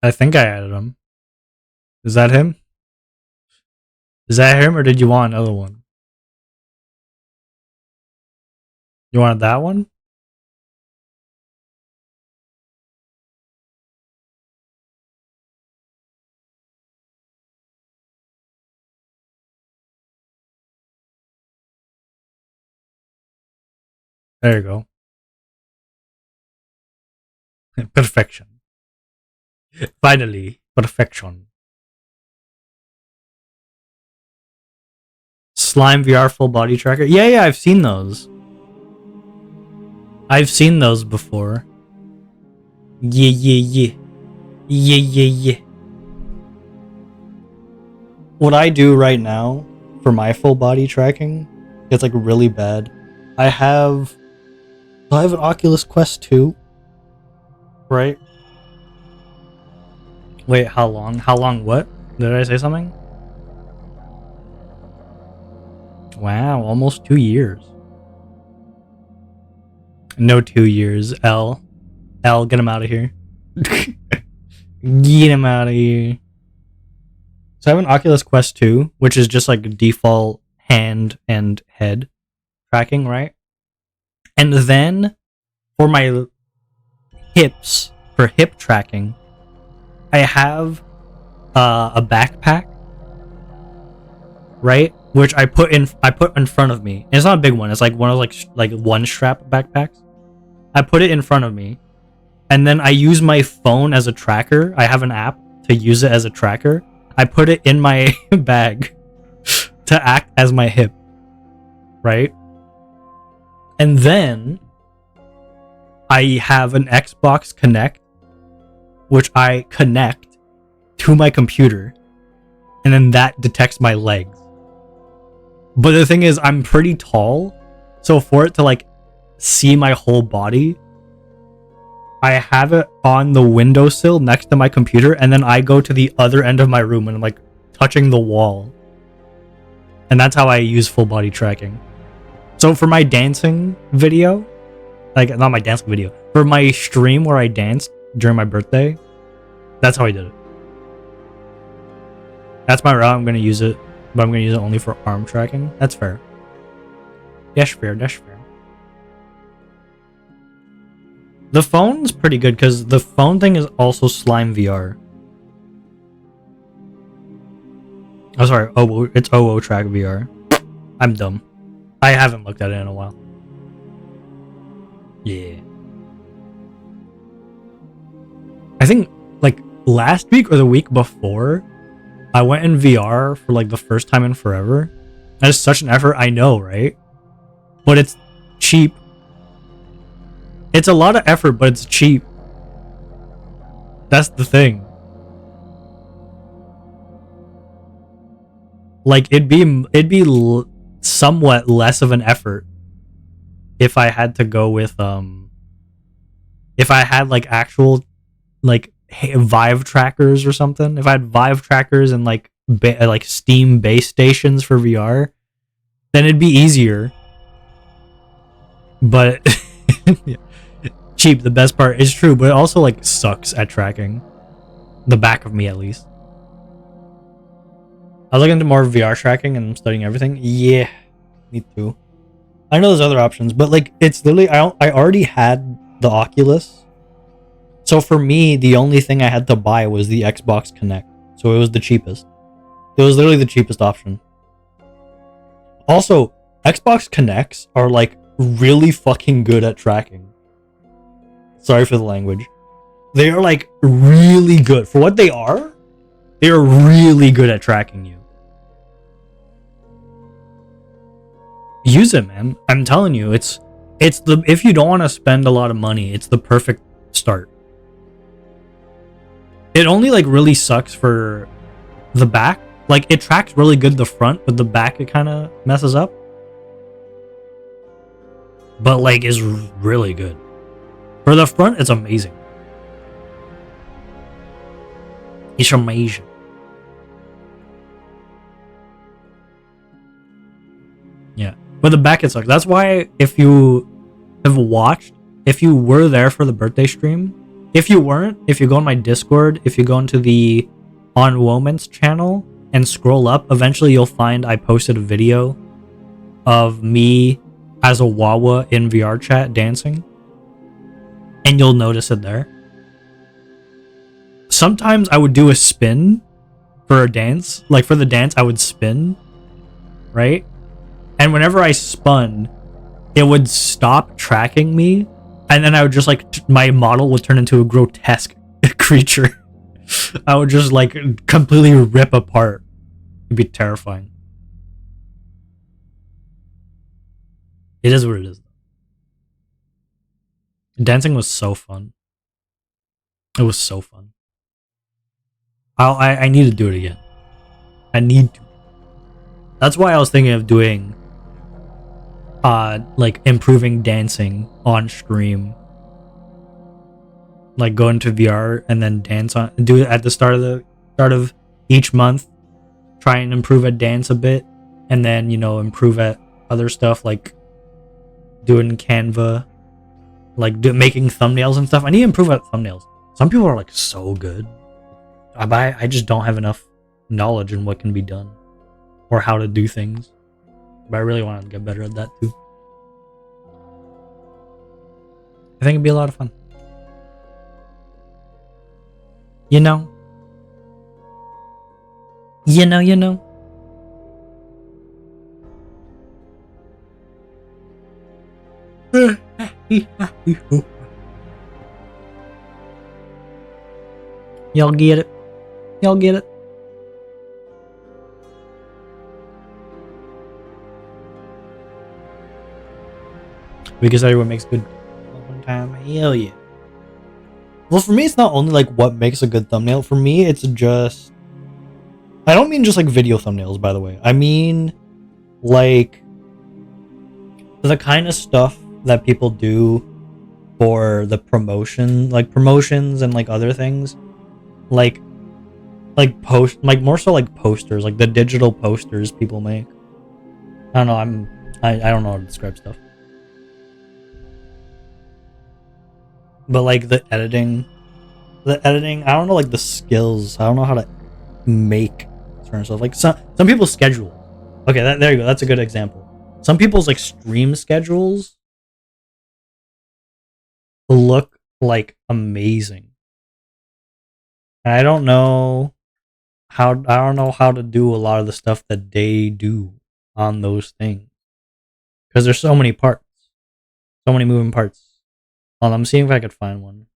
I think I added him. Is that him? Is that him, or did you want another one? You wanted that one? There you go. Perfection. Finally, perfection. Slime VR full body tracker. Yeah, I've seen those. I've seen those before. Yeah. What I do right now for my full body tracking, it's like really bad. I have an Oculus Quest 2, right? Wait, how long? How long what? Did I say something? Wow, almost 2 years. No 2 years, L, get him out of here. Get him out of here. So I have an Oculus Quest 2, which is just like default hand and head tracking, right? And then for my hips, for hip tracking, I have a backpack, right? Which I put in front of me. And it's not a big one. It's like one of like one strap backpacks. I put it in front of me, and then I use my phone as a tracker. I have an app to use it as a tracker. I put it in my bag to act as my hip, right? And then I have an Xbox Connect, which I connect to my computer, and then that detects my legs. But the thing is, I'm pretty tall, so for it to like see my whole body, I have it on the windowsill next to my computer, and then I go to the other end of my room and I'm like touching the wall. And that's how I use full body tracking. So for my dancing video, like not my dancing video, for my stream where I danced during my birthday, that's how I did it. That's my route. I'm going to use it, but I'm going to use it only for arm tracking. That's fair. That's fair. The phone's pretty good because the phone thing is also Slime VR. Oh, sorry. Oh, it's OO Track VR. I'm dumb. I haven't looked at it in a while. Yeah. I think like last week or the week before, I went in VR for like the first time in forever. That's such an effort, I know, right? But it's cheap. It's a lot of effort, but it's cheap. That's the thing. Like it'd be somewhat less of an effort if I had to go with if I had like actual like Vive trackers or something. If I had Vive trackers and like like Steam base stations for VR, then it'd be easier. But cheap, the best part is true, but it also like sucks at tracking. The back of me, at least. I was looking into more VR tracking and I'm studying everything. Yeah, me too. I know there's other options, but like it's literally I already had the Oculus. So for me, the only thing I had to buy was the Xbox Connect. So it was the cheapest. It was literally the cheapest option. Also, Xbox Connects are like really fucking good at tracking. Sorry for the language. They are like really good. For what they are really good at tracking you. Use it, man. I'm telling you, it's the if you don't want to spend a lot of money, it's the perfect start. It only like really sucks for the back. Like it tracks really good the front, but the back it kind of messes up. But like is really good. For the front, it's amazing. It's amazing. Yeah. But the back it sucks. That's why if you have watched, if you were there for the birthday stream, if you weren't, if you go on my Discord, if you go into the On Womans channel and scroll up, eventually you'll find I posted a video of me as a Wawa in VR chat dancing. And you'll notice it there. Sometimes I would do a spin for a dance. Like for the dance, I would spin, right? And whenever I spun, it would stop tracking me. And then I would just like, my model would turn into a grotesque creature. I would just like completely rip apart. It'd be terrifying. It is what it is. Dancing was so fun. It was so fun. I need to do it again. I need to. That's why I was thinking of doing like improving dancing on stream. Like go into VR and then dance on do it at the start of each month. Try and improve at dance a bit, and then improve at other stuff like doing Canva, like making thumbnails and stuff. I need to improve at thumbnails. Some people are like so good. I just don't have enough knowledge in what can be done or how to do things. But I really want to get better at that too. I think it'd be a lot of fun. You know. You know. Y'all get it. Y'all get it. Because everyone makes good one time. Hell yeah. Well, for me, it's not only like what makes a good thumbnail. For me, it's just. I don't mean just like video thumbnails, by the way. I mean like the kind of stuff that people do for the promotion, like promotions and like other things, like post, like more so like posters, like the digital posters people make. I don't know. I don't know how to describe stuff. But like the editing, I don't know like the skills. I don't know how to make certain stuff. Like some people schedule. Okay, there you go. That's a good example. Some people's like stream schedules look like amazing. And I don't know how to do a lot of the stuff that they do on those things because there's so many parts, so many moving parts. Hold on, I'm seeing if I could find one.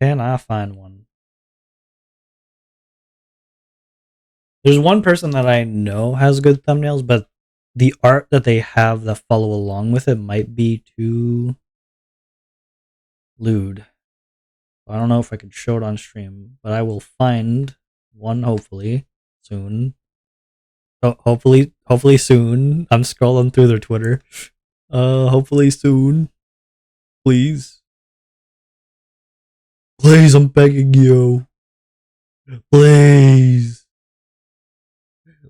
Can I find one? There's one person that I know has good thumbnails, but the art that they have that follow along with it might be too lewd. I don't know if I could show it on stream, but I will find one hopefully soon. Oh, hopefully soon. I'm scrolling through their Twitter. Hopefully soon. Please. Please, I'm begging you. Please.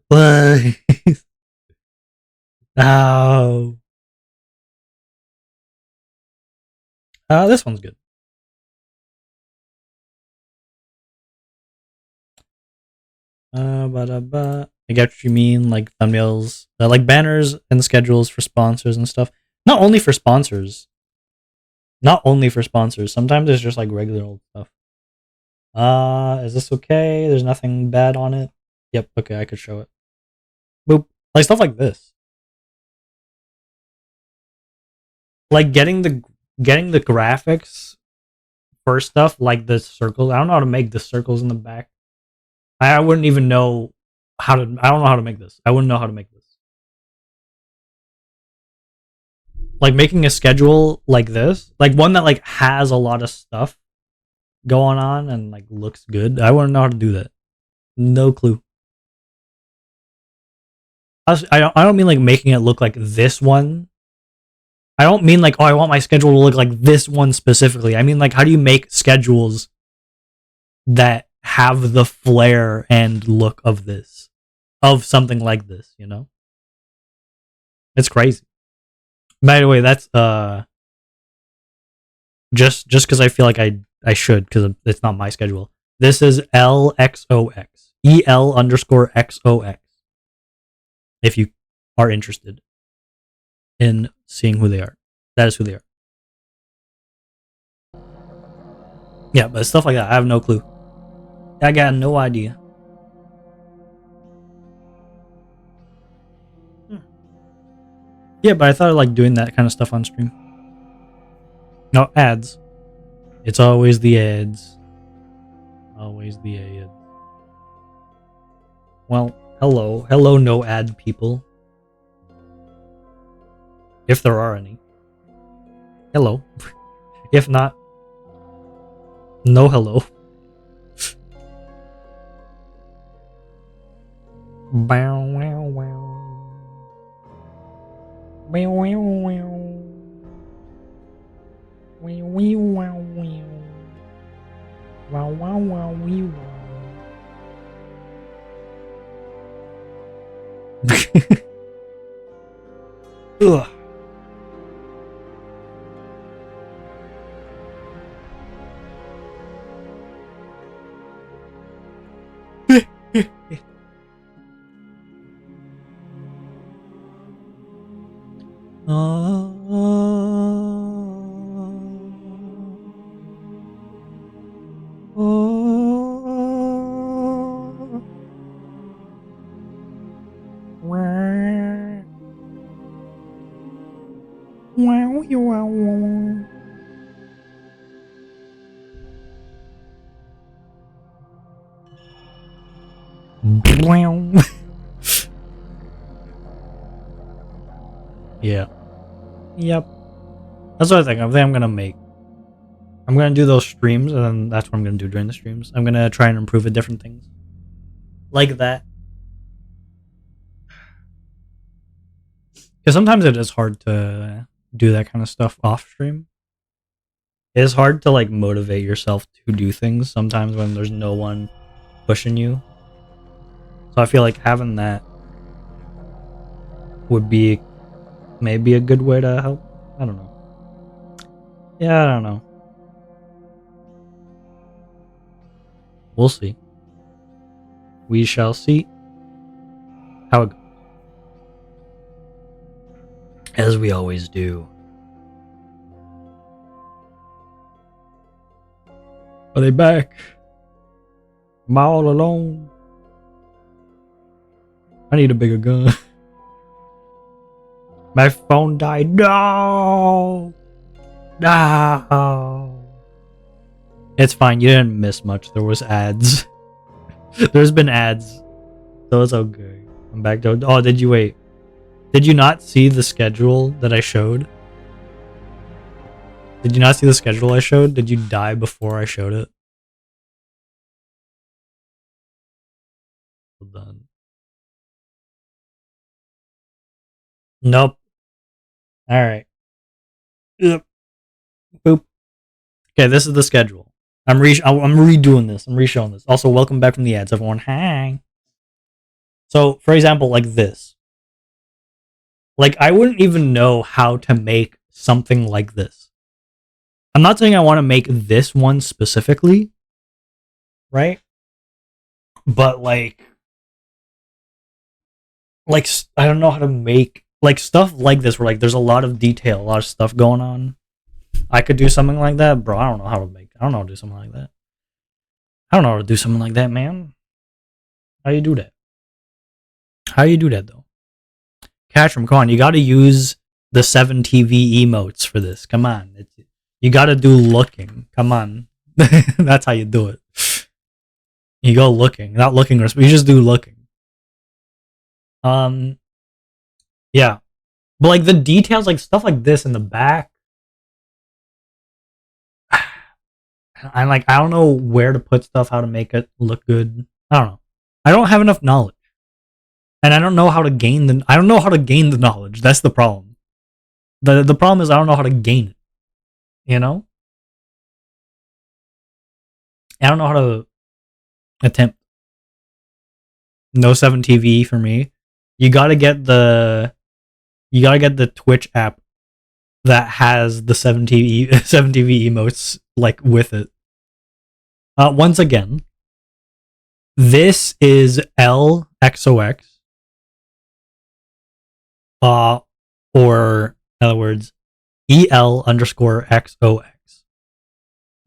Please. No. This one's good. I get what you mean, like thumbnails, like banners and schedules for sponsors and stuff. Not only for sponsors. Not only for sponsors. Sometimes it's just like regular old stuff. Is this okay? There's nothing bad on it. Yep, okay, I could show it. Boop. Like stuff like this. Like getting the graphics for stuff like the circles. I don't know how to make the circles in the back. I wouldn't even know how to. I don't know how to make this. I wouldn't know how to make this. Like making a schedule like this, like one that like has a lot of stuff going on and like looks good. I wouldn't know how to do that. No clue. I don't mean like making it look like this one. I don't mean like, oh, I want my schedule to look like this one specifically. I mean like, how do you make schedules that have the flair and look of this, of something like this? You know, it's crazy. By the way, that's just because I feel like I should, because it's not my schedule. This is LXOX. EL_XOX. If you are interested in seeing who they are, that is who they are. Yeah, but stuff like that, I have no clue. I got no idea. Yeah, but I thought like doing that kind of stuff on stream. No ads. It's always the ads. Always the ads. Well, hello, no ad people. If there are any. Hello. If not, no hello. Bow wow wow. Wow wow wow. Wee wee wow wow. Wow wow wow wee wow. Ugh. Yeah. Yep. That's what I think. I think I'm gonna make. I'm gonna do those streams, and then that's what I'm gonna do during the streams. I'm gonna try and improve at different things, like that. Because sometimes it is hard to do that kind of stuff off stream. It is hard to like motivate yourself to do things sometimes when there's no one pushing you. So I feel like having that would be maybe a good way to help. I don't know. Yeah, I don't know. We'll see. We shall see how it goes. As we always do. Are they back? Am I all alone? I need a bigger gun. My phone died. No! No! It's fine. You didn't miss much. There was ads. There's been ads. So it's okay. I'm back to... Oh, did you wait? Did you not see the schedule that I showed? Did you not see the schedule I showed? Did you die before I showed it? Well done. Nope. Alright. Yep. Boop. Okay, this is the schedule. I'm redoing this. I'm re-showing this. Also, welcome back from the ads, everyone. Hi. So, for example, like this. Like, I wouldn't even know how to make something like this. I'm not saying I want to make this one specifically, right? But, like, like I don't know how to make like stuff like this where like there's a lot of detail, a lot of stuff going on. I could do something like that, bro. I don't know how to make. I don't know how to do something like that. I don't know how to do something like that, man. How you do that? How you do that though? Catchroom, come on. You got to use the 7TV emotes for this. Come on. You got to do looking. Come on. That's how you do it. You go looking, not looking. You just do looking. Yeah, but like the details, like stuff like this in the back. I don't know where to put stuff, how to make it look good. I don't know. I don't have enough knowledge, and I don't know how to gain the. I don't know how to gain the knowledge. That's the problem. The problem is I don't know how to gain it. You know, I don't know how to attempt. No 7TV for me. You gotta get the Twitch app that has the 7TV emotes like with it. Once again, this is LXOX. Or in other words, EL_XOX.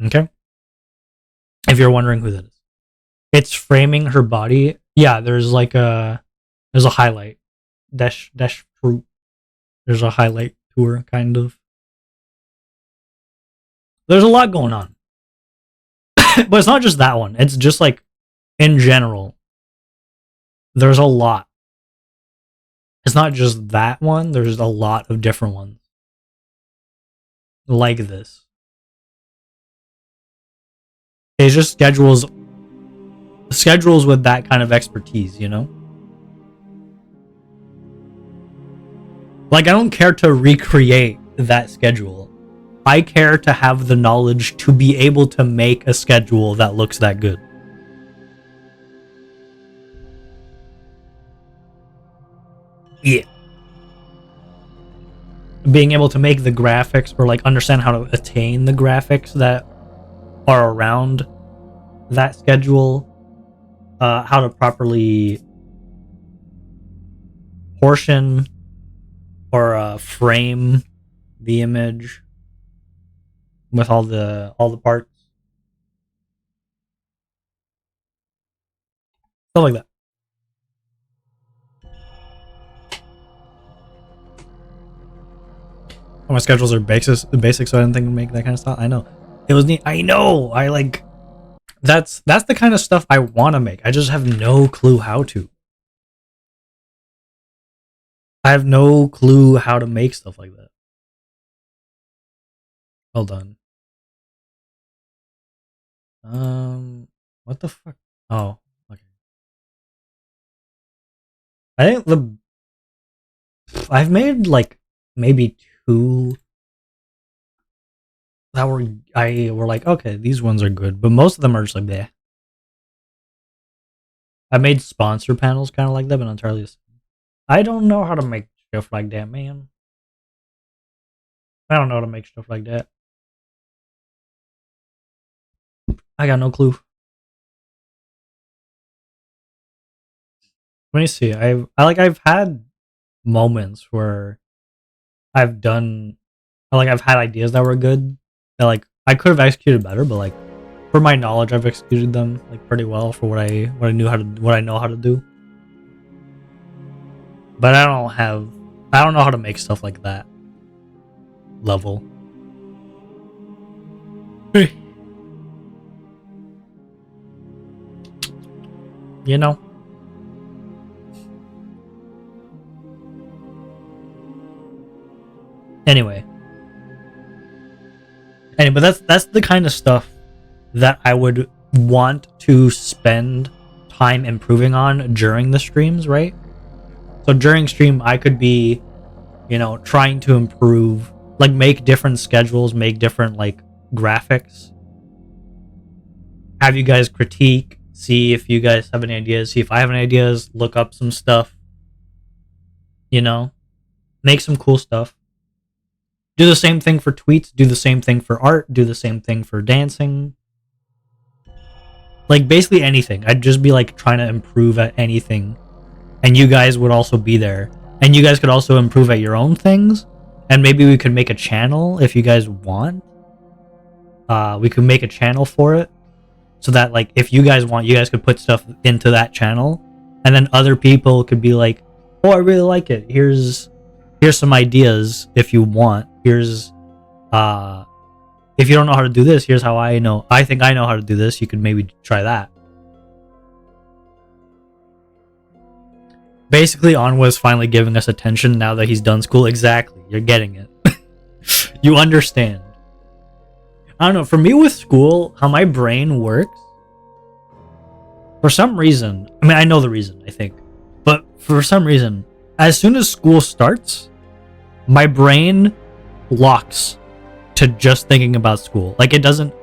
Okay? If you're wondering who that is. It's framing her body. Yeah, there's a highlight. Dash fruit. There's a highlight tour, kind of. There's a lot going on. But it's not just that one. It's just like, in general, there's a lot. It's not just that one. There's a lot of different ones. Like this. It's just schedules with that kind of expertise, you know? Like, I don't care to recreate that schedule. I care to have the knowledge to be able to make a schedule that looks that good. Yeah. Being able to make the graphics, or like understand how to attain the graphics that are around that schedule, how to properly portion or frame the image with all the parts, stuff like that. My schedules are basic, so I didn't think to make that kind of stuff. I know it was neat. I know. I like that's the kind of stuff I want to make. I just have no clue how to. I have no clue how to make stuff like that. Hold on. What the fuck? Oh, okay. I think I've made like maybe two that were like, okay, these ones are good, but most of them are just like bleh. I made sponsor panels kind of like that, but not entirely the same. I don't know how to make stuff like that, man. I don't know how to make stuff like that. I got no clue. Let me see. I've had moments where I've done I've had ideas that were good that like I could have executed better, but like for my knowledge I've executed them like pretty well for what I know how to do. But I don't know how to make stuff like that level. You know? Anyway, but that's the kind of stuff that I would want to spend time improving on during the streams, right? So during stream, I could be, trying to improve, like make different schedules, make different like graphics, have you guys critique, see if you guys have any ideas, see if I have any ideas, look up some stuff, make some cool stuff. Do the same thing for tweets, do the same thing for art, do the same thing for dancing. Like basically anything. I'd just be like trying to improve at anything and you guys would also be there, and you guys could also improve at your own things, and maybe we could make a channel if you guys want. We could make a channel for it, so that like if you guys want, you guys could put stuff into that channel, and then other people could be like, oh, I really like it, here's some ideas. If you want, here's if you don't know how to do this, here's how I think I know how to do this. You could maybe try that. Basically, Onwa's finally giving us attention now that he's done school. Exactly, you're getting it. You understand. I don't know, for me with school, how my brain works, for some reason, I mean, I know the reason, I think, but for some reason, as soon as school starts, my brain locks to just thinking about school. Like, it doesn't,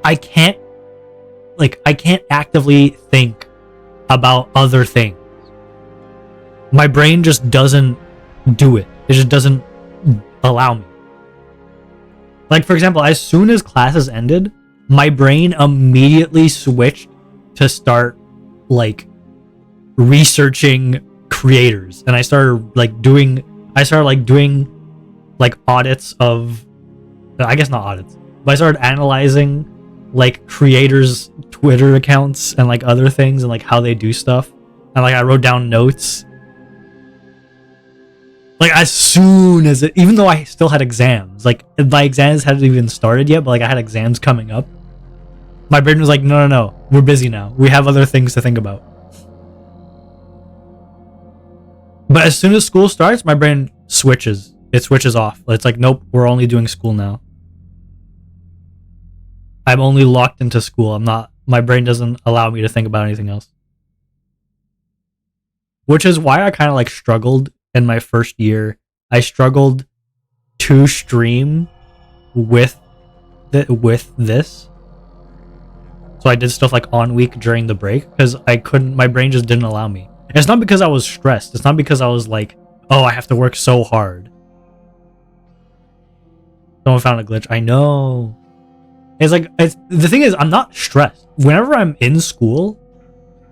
I can't actively think about other things. My brain just doesn't do it. It just doesn't allow me. Like, for example, as soon as classes ended, my brain immediately switched to start, like, researching creators. And I started doing, like, audits of, I guess not audits, but I started analyzing, like, creators' Twitter accounts and, like, other things and, like, how they do stuff. And, like, I wrote down notes. Like, as soon as it, even though I still had exams, like, my exams hadn't even started yet, but, like, I had exams coming up. My brain was like, no, we're busy now. We have other things to think about. But as soon as school starts, my brain switches. It switches off. It's like, nope, we're only doing school now. I'm only locked into school. My brain doesn't allow me to think about anything else. Which is why I kind of, like, struggled in my first year. I struggled to stream with this. So I did stuff like on week during the break because my brain just didn't allow me. It's not because I was stressed. It's not because I was like, oh, I have to work so hard. Someone found a glitch. I know. The thing is, I'm not stressed. Whenever I'm in school,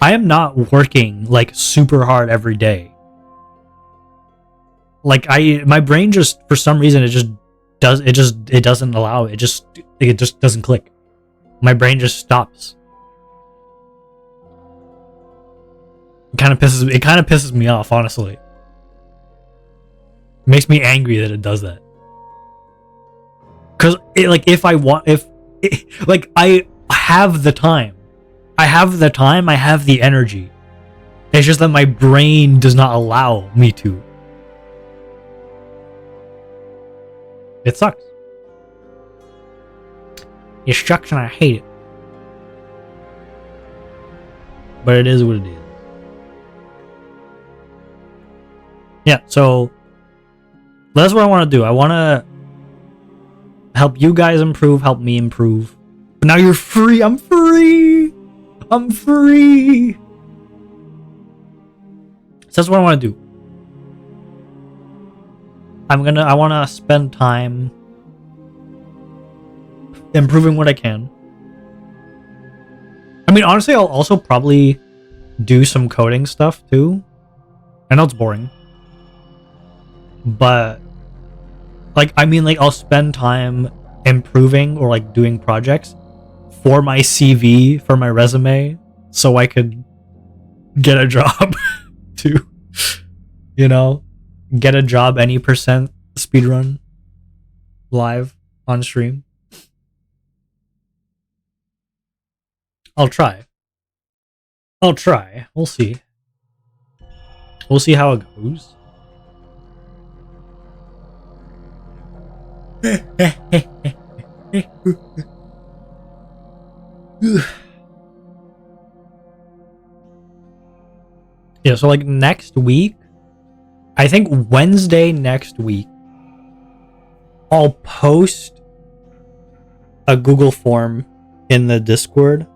I am not working like super hard every day. Like, my brain just, for some reason, it doesn't allow it. It just doesn't click. My brain just stops. It kind of pisses me off, honestly. It makes me angry that it does that. Cause I have the time. I have the energy. It's just that my brain does not allow me to. It sucks. It sucks and I hate it. But it is what it is. Yeah, so that's what I want to do. I want to help you guys improve, help me improve. But now you're free. I'm free. I'm free. So that's what I want to do. I want to spend time improving what I can. I mean, honestly, I'll also probably do some coding stuff too. I know it's boring. But, like, I mean, like, I'll spend time improving or, like, doing projects for my CV, for my resume, so I could get a job too. You know? Get a job any percent speedrun live on stream. I'll try. We'll see. We'll see how it goes. Yeah, so like next week, I think Wednesday next week, I'll post a Google form in the Discord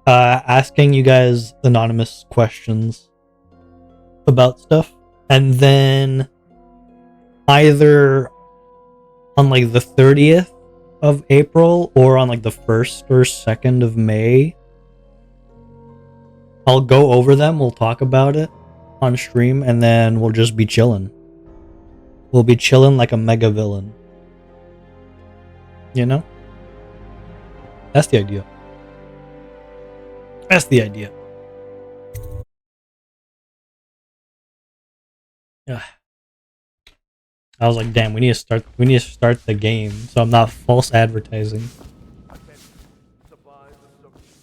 asking you guys anonymous questions about stuff. And then either on like the 30th of April or on like the 1st or 2nd of May, I'll go over them, we'll talk about it on stream, and then we'll just be chilling. We'll be chilling like a mega villain. You know? That's the idea. That's the idea. Yeah. I was like, damn, we need to start the game so I'm not false advertising.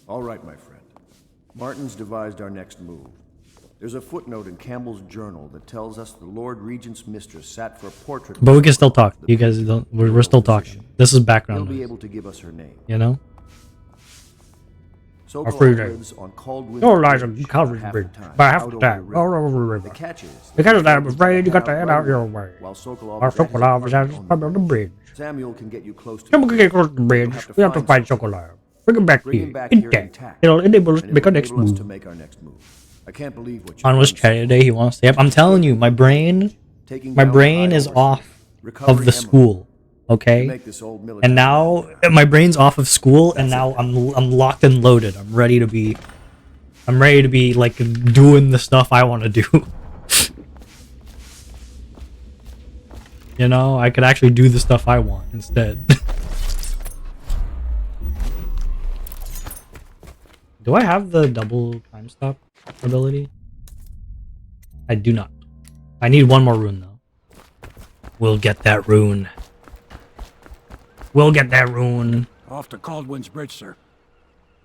All right, my friend. Martin's devised our next move. There's a footnote in Campbell's journal that tells us the Lord Regent's mistress sat for a portrait. But we can still talk. You guys don't. We're still talking. This is background. He'll be able to give us her name. You know. Sokolov lives on Caldwin Bridge. By half the time. All over the river. The catch is because I'm afraid you got to head out your way. While Sokolov is at the bridge. Samuel can get you close to. Someone can get close to the bridge. We have to find Sokolov. Bring him back here. Intact. It'll enable us to make our next move. I can't believe what On was chatting today. He wants to stay up. I'm telling you, my brain is off of the school. Okay, and now my brain's off of school, and now I'm locked and loaded. I'm ready to be like doing the stuff I want to do. You know, I could actually do the stuff I want instead. Do I have the double time stop ability? I do not. I need one more rune though. We'll get that rune. We'll get that rune. Off to Caldwin's Bridge, sir.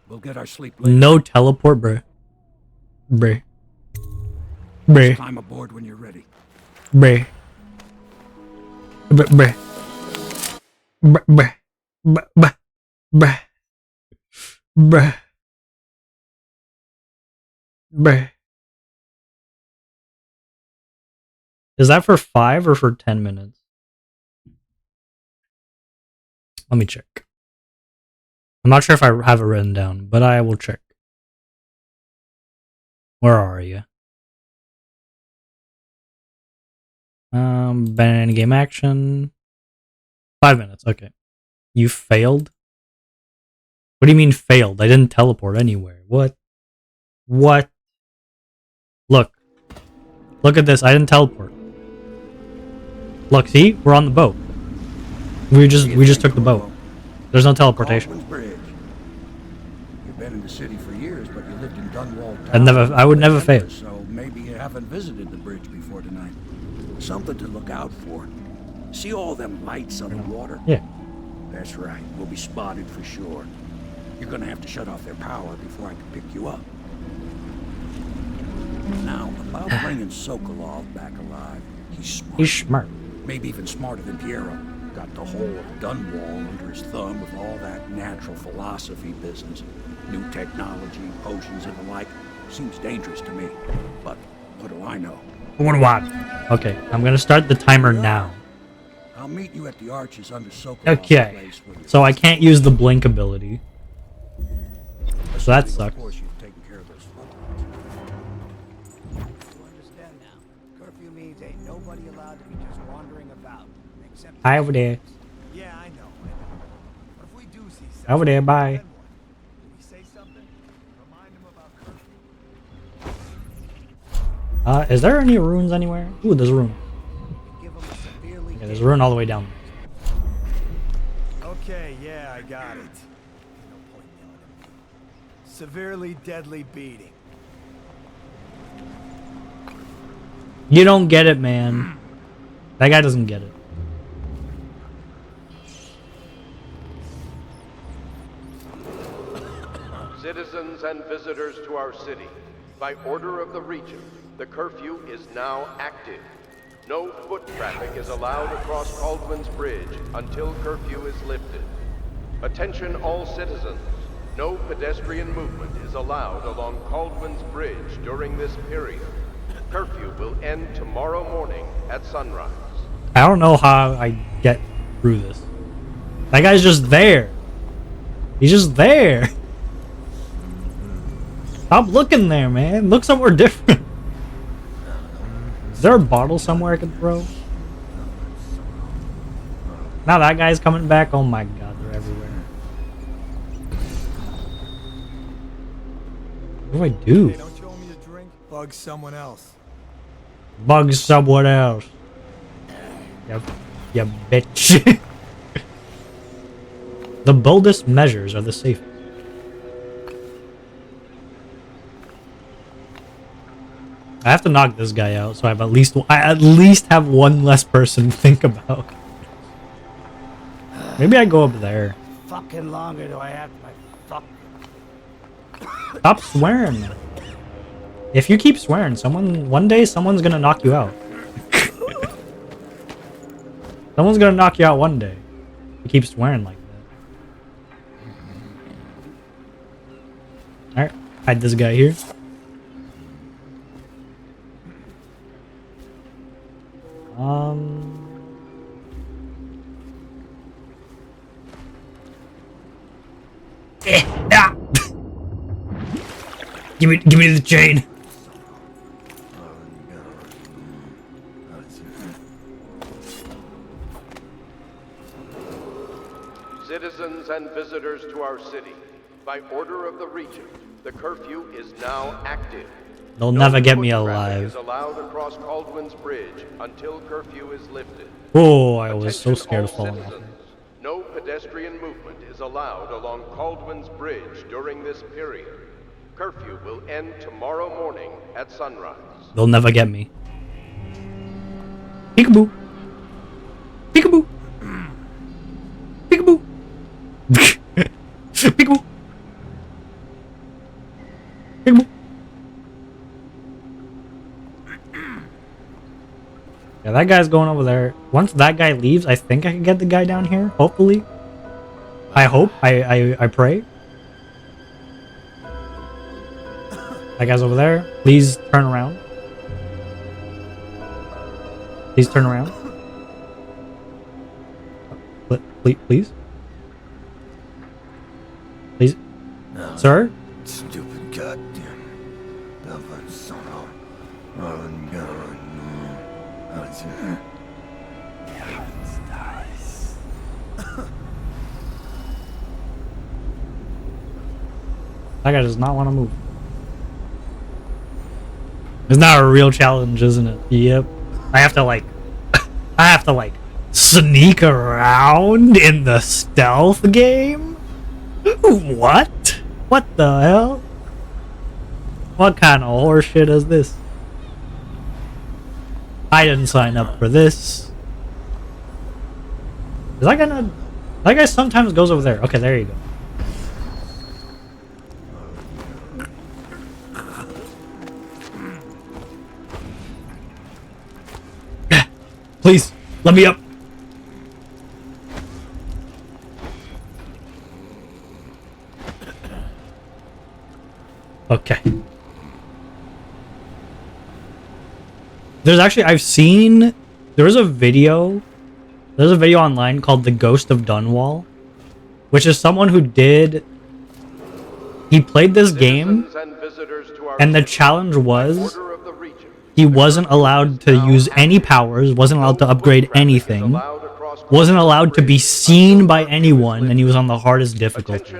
We'll get our sleep later. No teleport, bruh. Bruh. Bruh. Climb aboard when you're ready. Bruh. Bruh. Bruh. Bruh. Bruh. Bruh. Bruh. Bruh. Is that for 5 or for 10 minutes? Let me check. I'm not sure if I have it written down, but I will check. Where are you? Banana game action. 5 minutes, okay. You failed? What do you mean failed? I didn't teleport anywhere. What? What? Look. Look at this. I didn't teleport. Look, see? We're on the boat. We just took the boat. There's no teleportation. Bridge. You've been in the city for years, but you lived in Dunwall Town. I would never fail. So maybe you haven't visited the bridge before tonight. Something to look out for. See all them lights on the water? Yeah. That's right. We'll be spotted for sure. You're gonna have to shut off their power before I can pick you up. Now, about bringing Sokolov back alive. He's smart. Maybe even smarter than Piero. Got the whole of Dunwall under his thumb with all that natural philosophy business. New technology, potions and the like. Seems dangerous to me. But what do I know? What do I? Okay, I'm gonna start the timer now. I'll meet you at the arches under Sokolov's Okay, place when so I can't use the blink ability. So that sucks. Of course, you've taken care of those footprints. You understand now. Curfew means ain't nobody allowed to be just wandering about. Except Hi over there. yeah, I know. But if we do see something, Over there, bye. then what? Do we say something? Remind them about curfew? Is there any runes anywhere? Ooh, there's a rune. Give them a severely Yeah, there's a rune all the way down. Okay, yeah, I got it. No point yelling at me. Severely deadly beating. You don't get it, man. That guy doesn't get it. Citizens and visitors to our city, by order of the Regent, the curfew is now active. No foot traffic is allowed across Caldwin's Bridge until curfew is lifted. Attention all citizens. No pedestrian movement is allowed along Caldwin's Bridge during this period. Curfew will end tomorrow morning at sunrise. I don't know how I get through this. That guy's just there. He's just there. Stop looking there, man. Look somewhere different. Is there a bottle somewhere I can throw? Now that guy's coming back. Oh my god, they're everywhere. What do I do? Hey, don't bug someone else. Bug someone else. Yep. You bitch. The boldest measures are the safest. I have to knock this guy out, so I at least have one less person to think about. Maybe I go up there. Fucking longer do I have my fuck? Stop swearing. If you keep swearing, one day someone's gonna knock you out. Someone's gonna knock you out one day. You keep swearing like that. Alright, hide this guy here. Ah! give me the chain. Citizens and visitors to our city, by order of the Regent, the curfew is now active. They'll never get me foot traffic alive. is allowed across Caldwin's Bridge until curfew is lifted. Oh, I was so Attention scared of all falling off. citizens. No pedestrian movement is allowed along Caldwin's Bridge during this period. Curfew will end tomorrow morning at sunrise. They'll never get me. Peekaboo. Peekaboo. Peekaboo. Peekaboo. Peekaboo. Yeah, that guy's going over there. Once that guy leaves, I think I can get the guy down here. Hopefully. I hope. I pray. That guy's over there. Please turn around. Please turn around. Please. Please. No. Sir? Stupid goddamn. That guy does not want to move. It's not a real challenge, isn't it? Yep. I have to like sneak around in the stealth game? What? What the hell? What kind of horseshit is this? I didn't sign up for this. Is that gonna... That guy sometimes goes over there. Okay, there you go. Please, let me up. Okay. There's actually, there's a video online called The Ghost of Dunwall, which is someone who he played this game, and the challenge was he wasn't allowed to use any powers, wasn't allowed to upgrade anything, wasn't allowed to be seen by anyone, and he was on the hardest difficulty.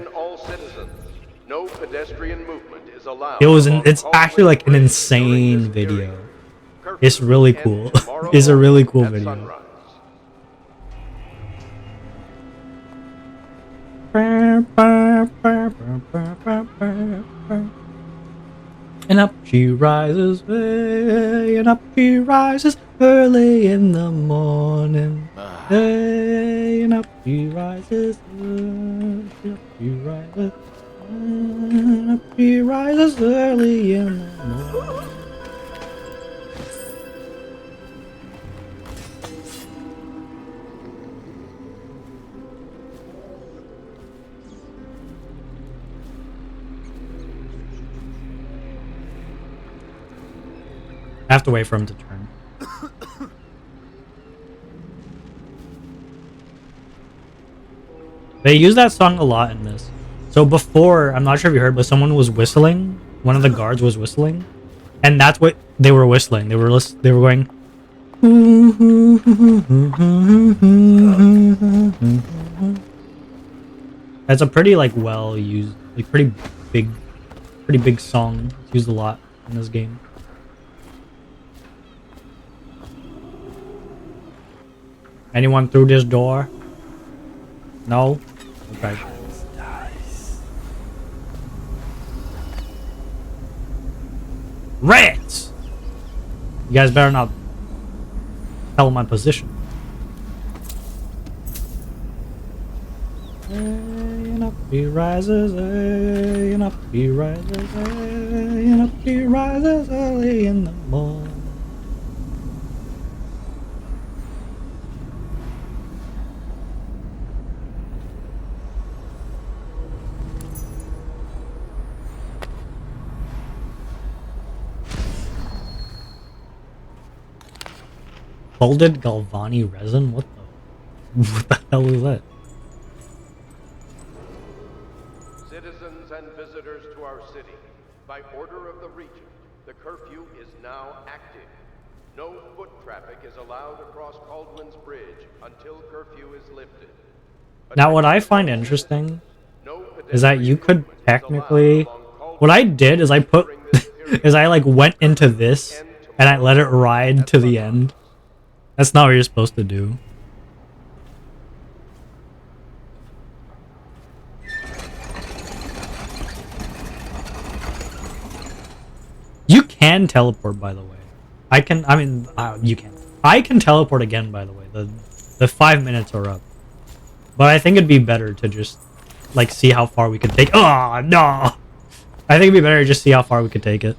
It's actually like an insane video. It's really cool. It's a really cool video. And up she rises, hey, and up she rises early in the morning. Hey, and up she rises, and up she rises, and up she rises early in the morning. I have to wait for him to turn. They use that song a lot in this. So before, I'm not sure if you heard, but someone was whistling. One of the guards was whistling, and that's what they were whistling. They were going. That's a pretty well used, pretty big song. It's used a lot in this game. Anyone through this door? No? Okay. Rats! You guys better not tell my position. And up he rises, and up he rises, and up he rises early in the morning. Folded Galvani resin? What the hell is that? Citizens and visitors to our city, by order of the Regent, the curfew is now active. No foot traffic is allowed across Caldwell's Bridge until curfew is lifted. Now what I find interesting No is that you could pedestrian technically... movement is allowed along What I did is I put... is I like went into this and I let it ride to the end. That's not what you're supposed to do. You can teleport, by the way. I mean, you can. I can teleport again, by the way. The 5 minutes are up. But I think it'd be better to just, like, see how far we could take... Oh, no! I think it'd be better to just see how far we could take it.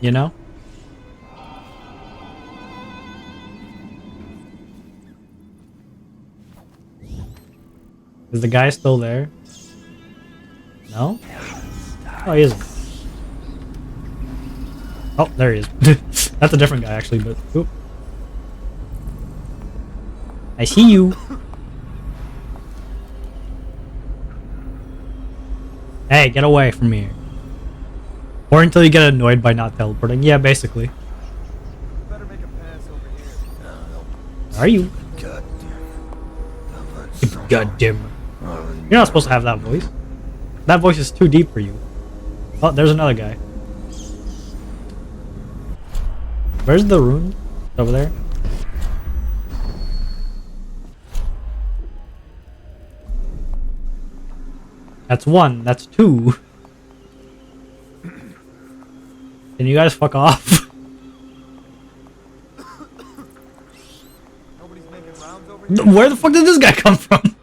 You know? Is the guy still there? No? Oh, he isn't. Oh, there he is. That's a different guy, actually, but... Oop. I see you. Hey, get away from here. Or until you get annoyed by not teleporting. Yeah, basically. Better make a pass over here. Are you? Goddamn. Goddamn. You're not supposed to have that voice. That voice is too deep for you. Oh, there's another guy. Where's the rune? Over there. That's one. That's two. Can you guys fuck off? Nobody's making rounds over here. Where the fuck did this guy come from?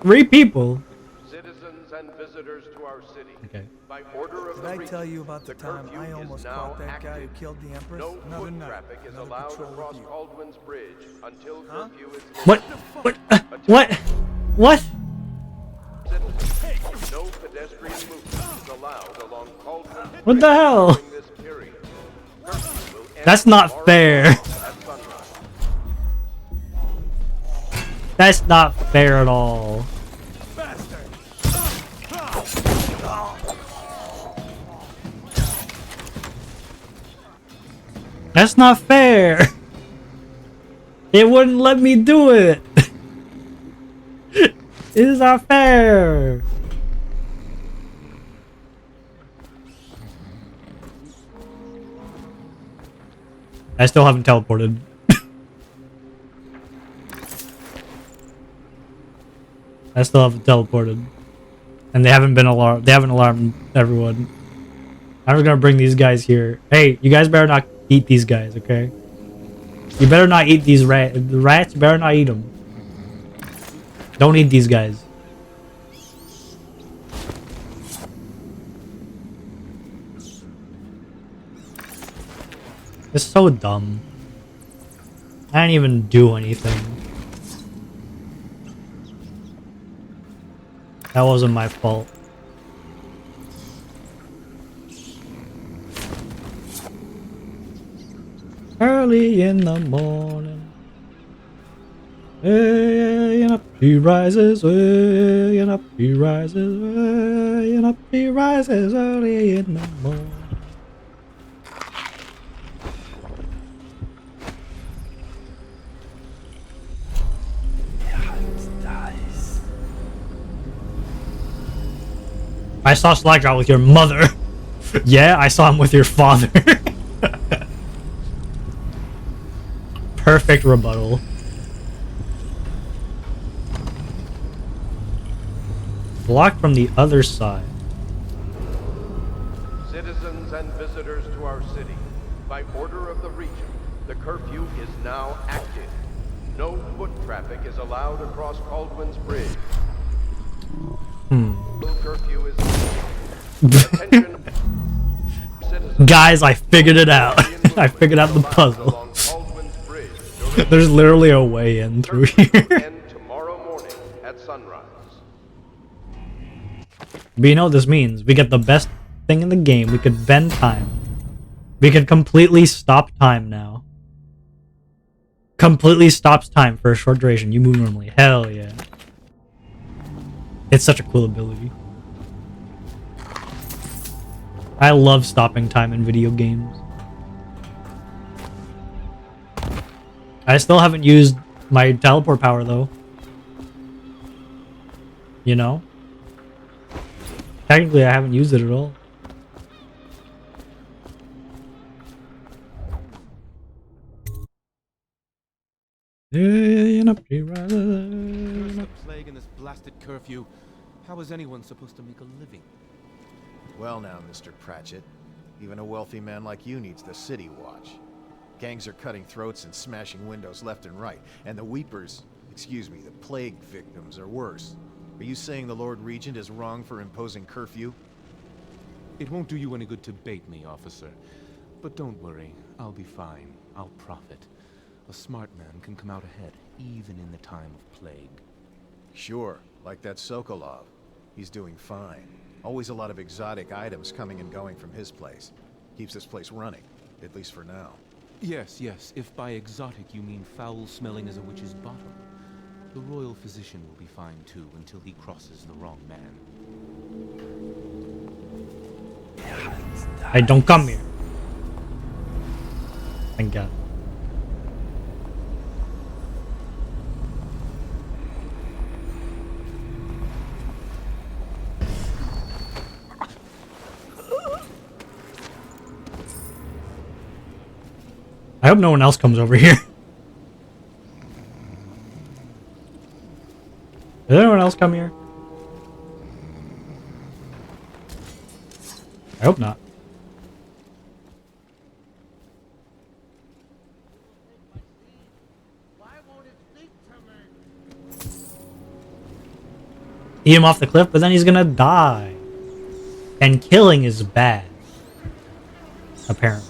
3 people. Citizens and visitors to our city, Okay. by order of Did the I Regent, tell you about the time curfew I is almost now caught that guy who active. killed the Empress? No Another foot night, traffic is another allowed patrol across with you. Caldwell's Bridge until Huh? curfew is What? What? What? lifted. No pedestrian movement is allowed along Caldwell's What Bridge the hell? during this period. Curfew will end That's not tomorrow fair. at sunrise. That's not fair at all. That's not fair. It wouldn't let me do it. It is not fair. I still haven't teleported. I still haven't teleported. And they haven't been alarmed. They haven't alarmed everyone. I'm just gonna bring these guys here. Hey, you guys better not eat these guys, okay? You better not eat these rats. The rats, you better not eat them. Don't eat these guys. It's so dumb. I didn't even do anything. That wasn't my fault. Early in the morning, way and up he rises, way and up he rises, way and up he rises early in the morning. I saw Slackjaw with your mother. Yeah, I saw him with your father. Perfect rebuttal. Blocked from the other side. Citizens and visitors to our city, by order of the Regent, the curfew is now active. No foot traffic is allowed across Caldwin's Bridge. The curfew is attention citizens. Guys, I figured it out. I figured out the puzzle. Along Caldwin's Bridge. There's literally a way in through here. End tomorrow morning at sunrise. But you know what this means? We get the best thing in the game. We could bend time. We could completely stop time now. Completely stops time for a short duration. You move normally. Hell yeah. It's such a cool ability. I love stopping time in video games. I still haven't used my teleport power though. You know? Technically, I haven't used it at all. What's the plague in this blasted curfew? How is anyone supposed to make a living? Well now, Mr. Pratchett, even a wealthy man like you needs the city watch. Gangs are cutting throats and smashing windows left and right, and the weepers, excuse me, the plague victims are worse. Are you saying the Lord Regent is wrong for imposing curfew? It won't do you any good to bait me, officer. But don't worry, I'll be fine. I'll profit. A smart man can come out ahead, even in the time of plague. Sure, like that Sokolov. He's doing fine. Always a lot of exotic items coming and going from his place. Keeps this place running, at least for now. Yes, yes, if by exotic you mean foul-smelling as a witch's bottom. The royal physician will be fine too, until he crosses the wrong man. I don't come here. Thank God. I hope no one else comes over here. Did anyone else come here? I hope not. Eat him off the cliff, but then he's gonna die. And killing is bad. Apparently.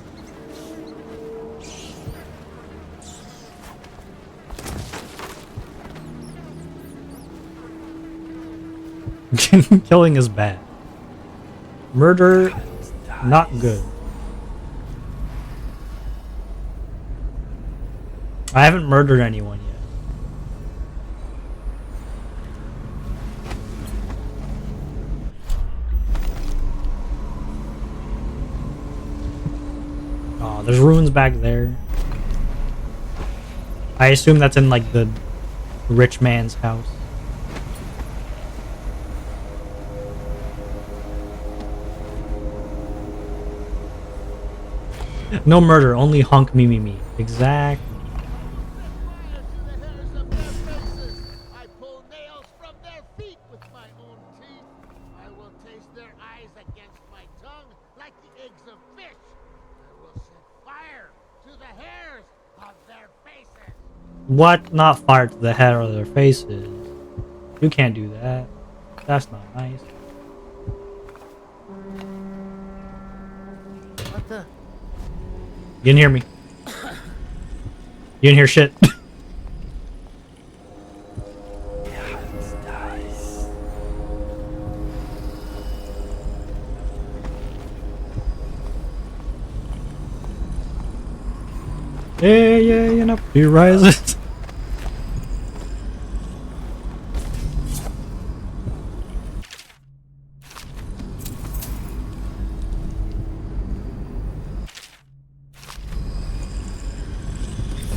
Killing is bad. Murder, not good. I haven't murdered anyone yet. Oh, there's ruins back there. I assume that's in like the rich man's house. No murder, only honk me me me. Exactly. I pull nails from their feet with my own teeth. I will taste their eyes against my tongue like the eggs of fish. I will set fire to the hairs of their faces. What? Not fire to the hair of their faces. You can't do that. That's not nice. What the? You didn't hear me. You didn't hear shit. Yeah, you know, he rises.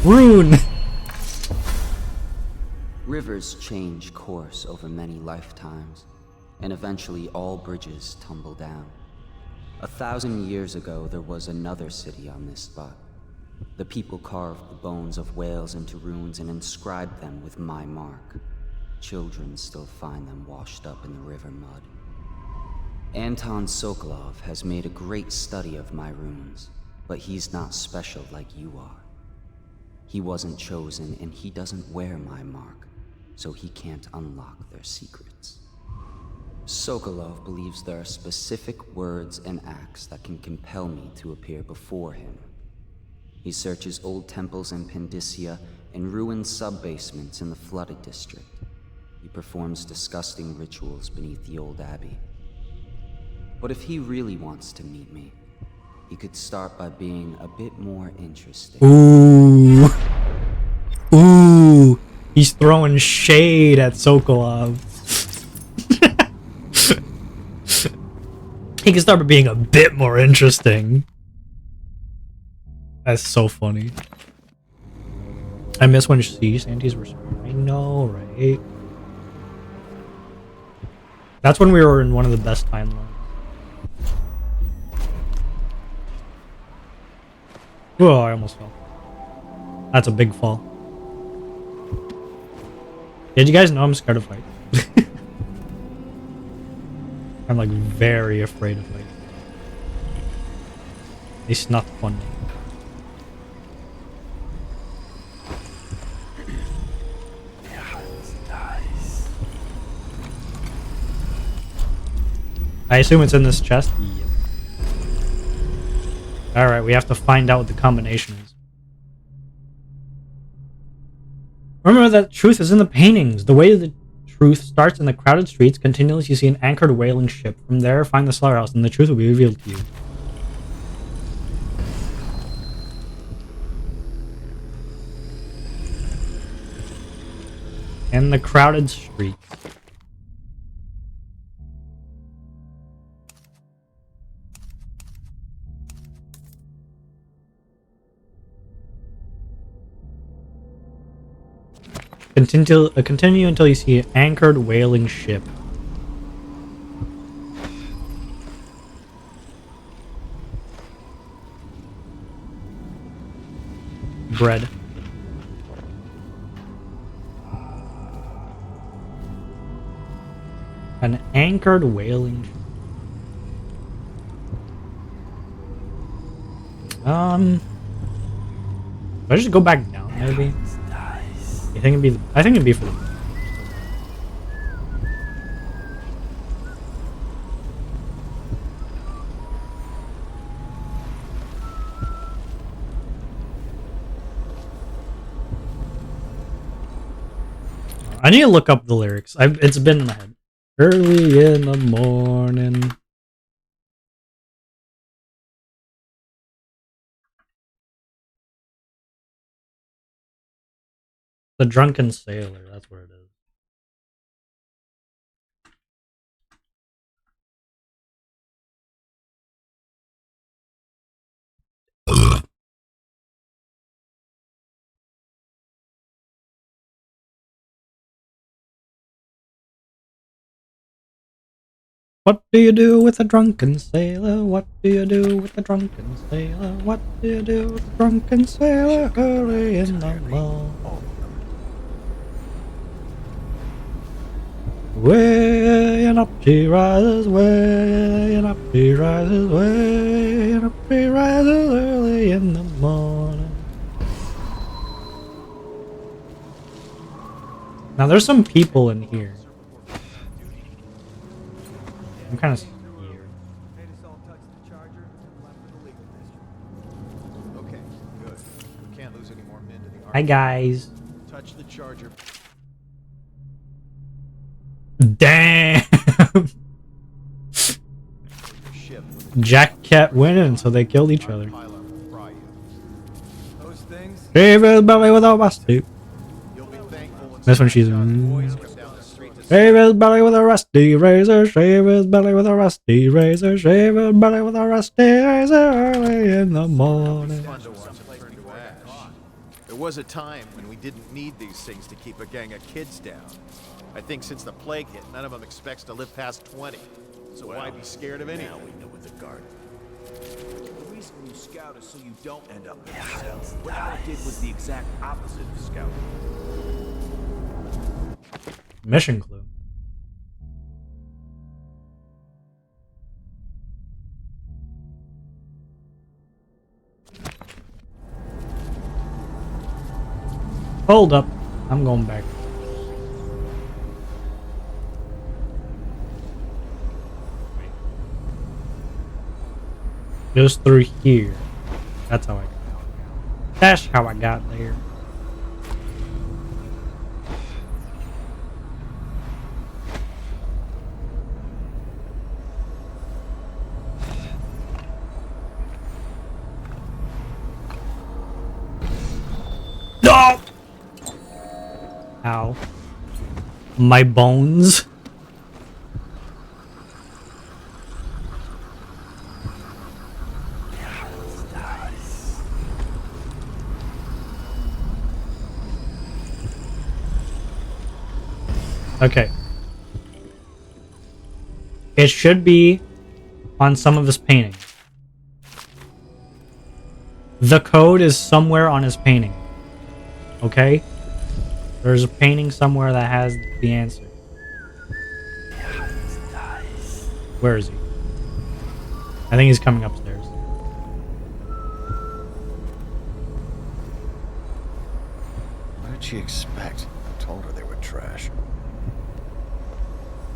Rune! Rivers change course over many lifetimes, and eventually all bridges tumble down. 1,000 years ago, there was another city on this spot. The people carved the bones of whales into runes and inscribed them with my mark. Children still find them washed up in the river mud. Anton Sokolov has made a great study of my runes, but he's not special like you are. He wasn't chosen and he doesn't wear my mark, so he can't unlock their secrets. Sokolov believes there are specific words and acts that can compel me to appear before him. He searches old temples in Pendicia and ruined sub-basements in the flooded district. He performs disgusting rituals beneath the old abbey. But if he really wants to meet me, he could start by being a bit more interesting. Ooh. Ooh. He's throwing shade at Sokolov. He can start by being a bit more interesting. That's so funny. I miss when sea shanties were. I know, right? That's when we were in one of the best timelines. Whoa, I almost fell. That's a big fall. Did you guys know I'm scared of heights? I'm like very afraid of heights. It's not funny. I assume it's in this chest? Yep. Alright, we have to find out what the combination is. Remember that truth is in the paintings. The way the truth starts in the crowded streets continues. You see an anchored whaling ship. From there, find the slaughterhouse, and the truth will be revealed to you. In the crowded streets. Continue until you see an anchored whaling ship. Bread. An anchored whaling ship. Should I just go back down, maybe? You think it'd be? I think it'd be for the. I need to look up the lyrics. It's been in my head. Early in the morning. The Drunken Sailor, that's what it is. What do you do with a drunken sailor? What do you do with a drunken sailor? What do you do with a drunken sailor early in the morning? Way and up she rises, way and up she rises, way and up she rises early in the morning. Now there's some people in here. I'm kind of scared. Okay, good. We can't lose any more men to the army. Hi guys. Touch the charger. Damn. Jack kept winning, so they killed each other. Those things. Shave his belly with a rusty. That's when she's. Shave his belly with a rusty razor. Shave his belly with a rusty razor. Shave his belly with a rusty razor early in the morning. There was a time when we didn't need these things to keep a gang of kids down. I think since the plague hit, none of them expects to live past 20. So why be scared of anything? Now we know what the guard. The reason you scout scout is so you don't end up in a cell. What I did was the exact opposite of scouting. Mission clue. Hold up. I'm going back. Just through here. That's how I got. That's how I got there. No! Ow. My bones. Okay. It should be on some of his paintings. The code is somewhere on his painting. Okay? There's a painting somewhere that has the answer. Where is he? I think he's coming upstairs. What did she expect? I told her they were trash.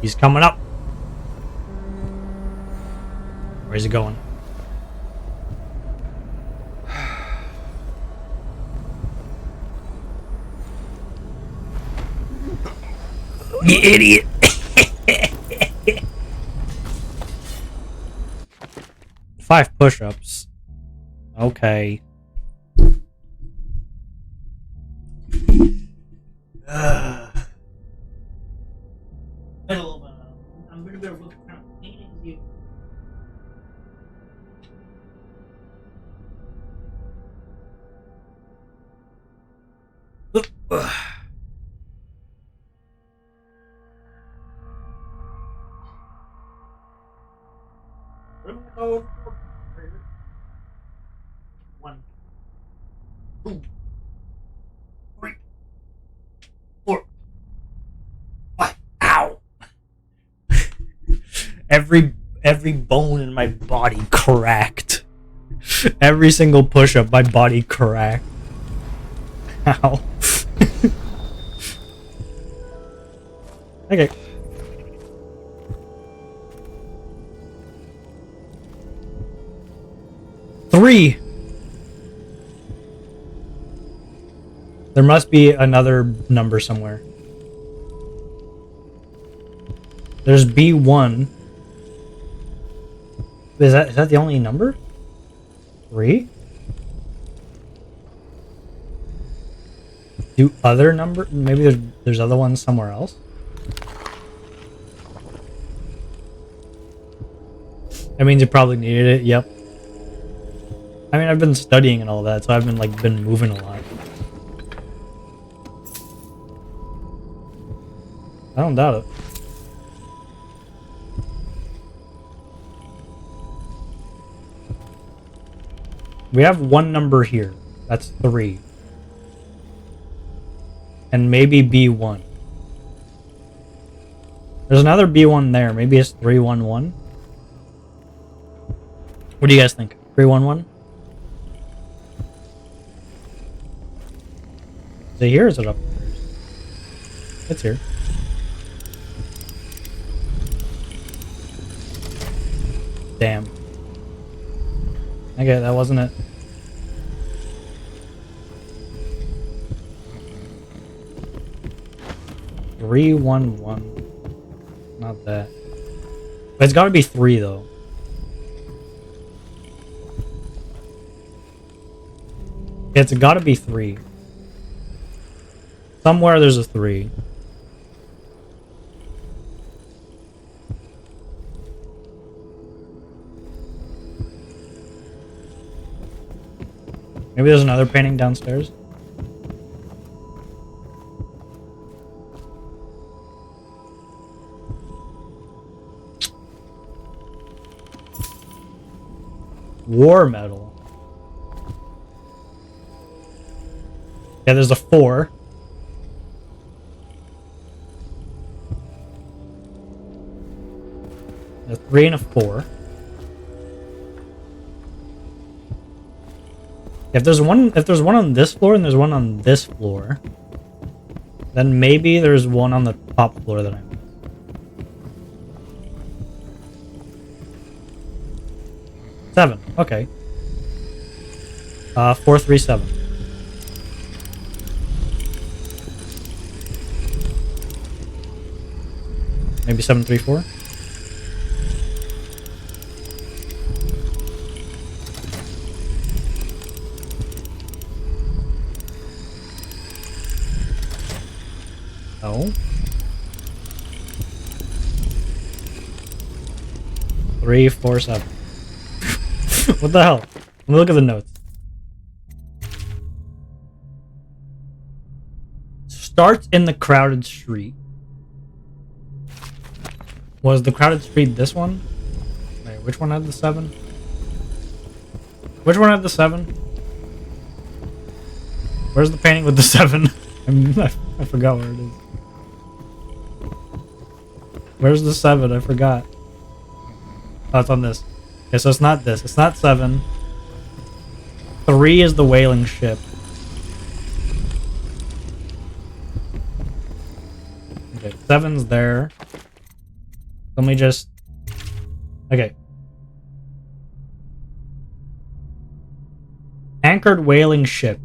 He's coming up. Where's he going? You idiot! 5 push-ups. Okay. I'm gonna be looking at paintings here. One, 2, 3, 4, 5. Ow! Every bone in my body cracked. Every single push-up, my body cracked. Ow. Okay. Three. There must be another number somewhere. There's B1. Is that the only number? 3? Do other number? Maybe there's other ones somewhere else. That means you probably needed it. Yep. I mean, I've been studying and all that, so I've been moving a lot. I don't doubt it. We have one number here. That's 3. And maybe B1. There's another B1 there. Maybe it's 311. What do you guys think? 311? Is it here or is it upstairs? It's here. Damn. Okay, that wasn't it. $311. Not that. But it's gotta be 3 though. It's gotta be 3. Somewhere there's a 3. Maybe there's another painting downstairs. War medal. Yeah, there's a 4. A 3 and a 4. If there's one on this floor and there's one on this floor, then maybe there's one on the top floor that I missed. Seven. Okay. 437. Maybe 734. No. 347. What the hell? Let me look at the notes. Starts in the crowded street. Was the crowded street this one? Wait, which one had the 7? Which one had the 7? Where's the painting with the 7? I forgot where it is. Where's the 7? I forgot. Oh, it's on this. Okay, so it's not this. It's not 7. 3 is the whaling ship. Okay, 7's there. Let me just... Okay. Anchored whaling ship.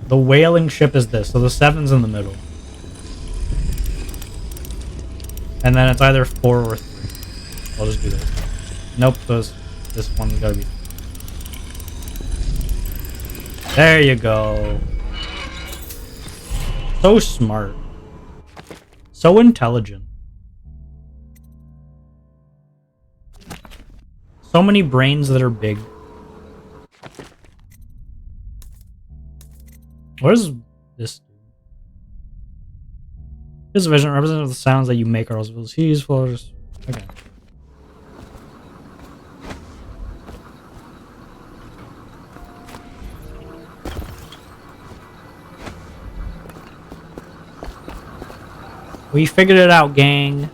The whaling ship is this, so the 7's in the middle. And then it's either 4 or 3. I'll just do this. Nope, this one's gotta be... There you go. So smart. So intelligent. So many brains that are big. What is this? This vision represents the sounds that you make are also seas, floors. Okay. We figured it out, gang.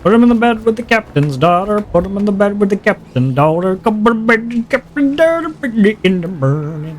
Put him in the bed with the captain's daughter. Put him in the bed with the captain's daughter. Come to bed with the captain's daughter in the morning.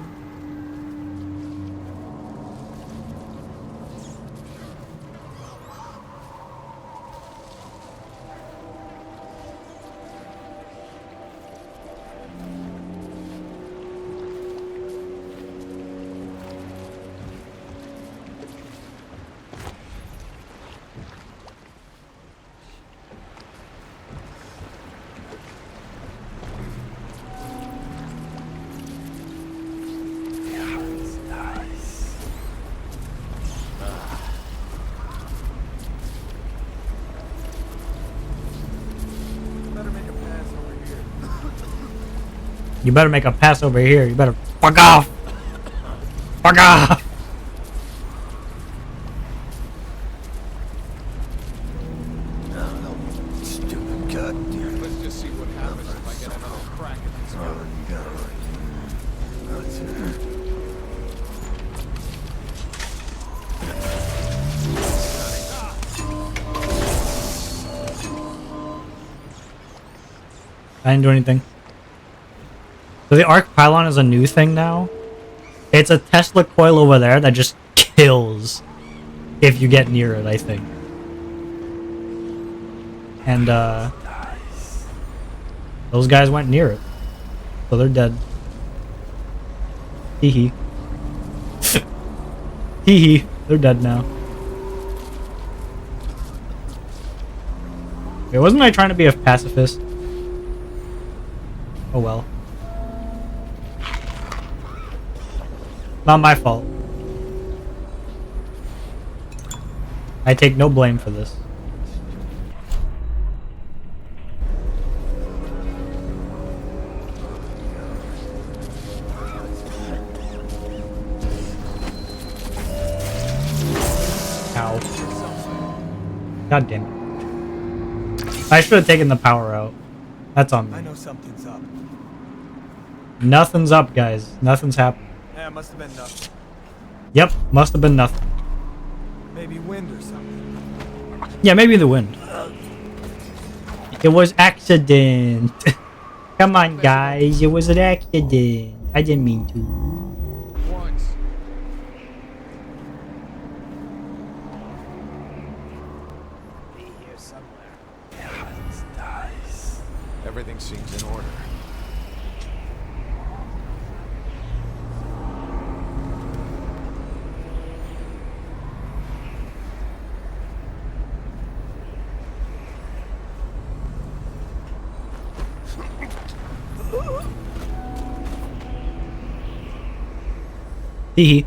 You better make a pass over here. You better fuck off. Fuck off. Stupid goddamn. Let's just see what happens if I get another crack at this I didn't do anything. So the arc pylon is a new thing now. It's a Tesla coil over there that just kills if you get near it, I think. And those guys went near it, so they're dead. Hee hee. Hee hee. They're dead now. Wait, wasn't I trying to be a pacifist? Oh well. Not my fault. I take no blame for this. Ow. God damn it. I should have taken the power out. That's on me. I know something's up. Nothing's up, guys. Nothing's happening. Yeah, must have been nothing. Yep, must have been nothing. Maybe wind or something. Yeah, maybe the wind. It was accident. Come on, guys. It was an accident. I didn't mean to. Once. Be here somewhere. Everything seems in order. Hee hee.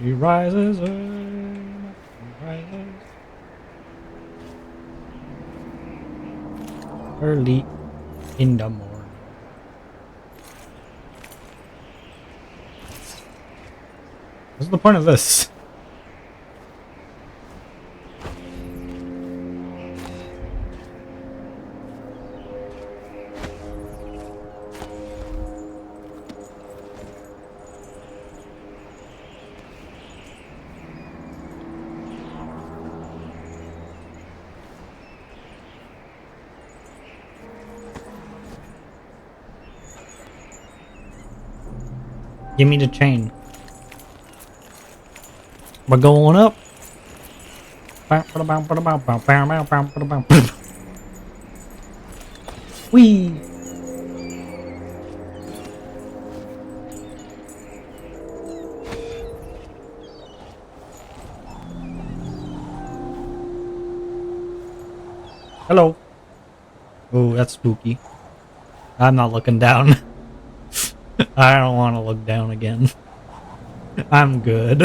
He rises, he rises. Early in the morning. What's the point of this? Give me the chain. We're going up. Wee. Hello. Oh, that's spooky. I'm not looking down. I don't want to look down again. I'm good.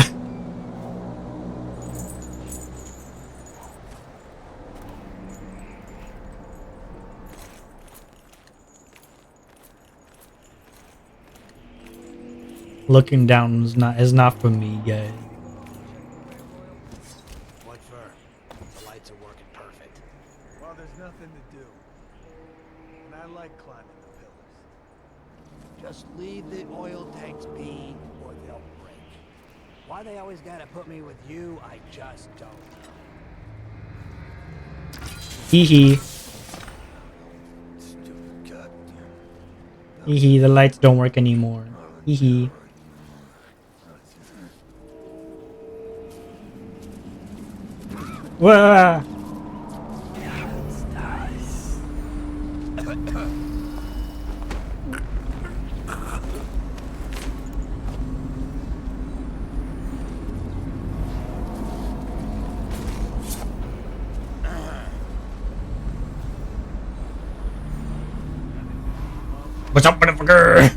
Looking down is not for me, guys. What for? The lights are working perfect. Well, there's nothing to do. And I like climbing the pillars. Just leave the oil tanks be, or they'll break. Why they always gotta put me with you, I just don't know. Hee hee. Stupid goddamn. Hee hee, the lights don't work anymore. Hee hee. Wah! What's up, motherfucker?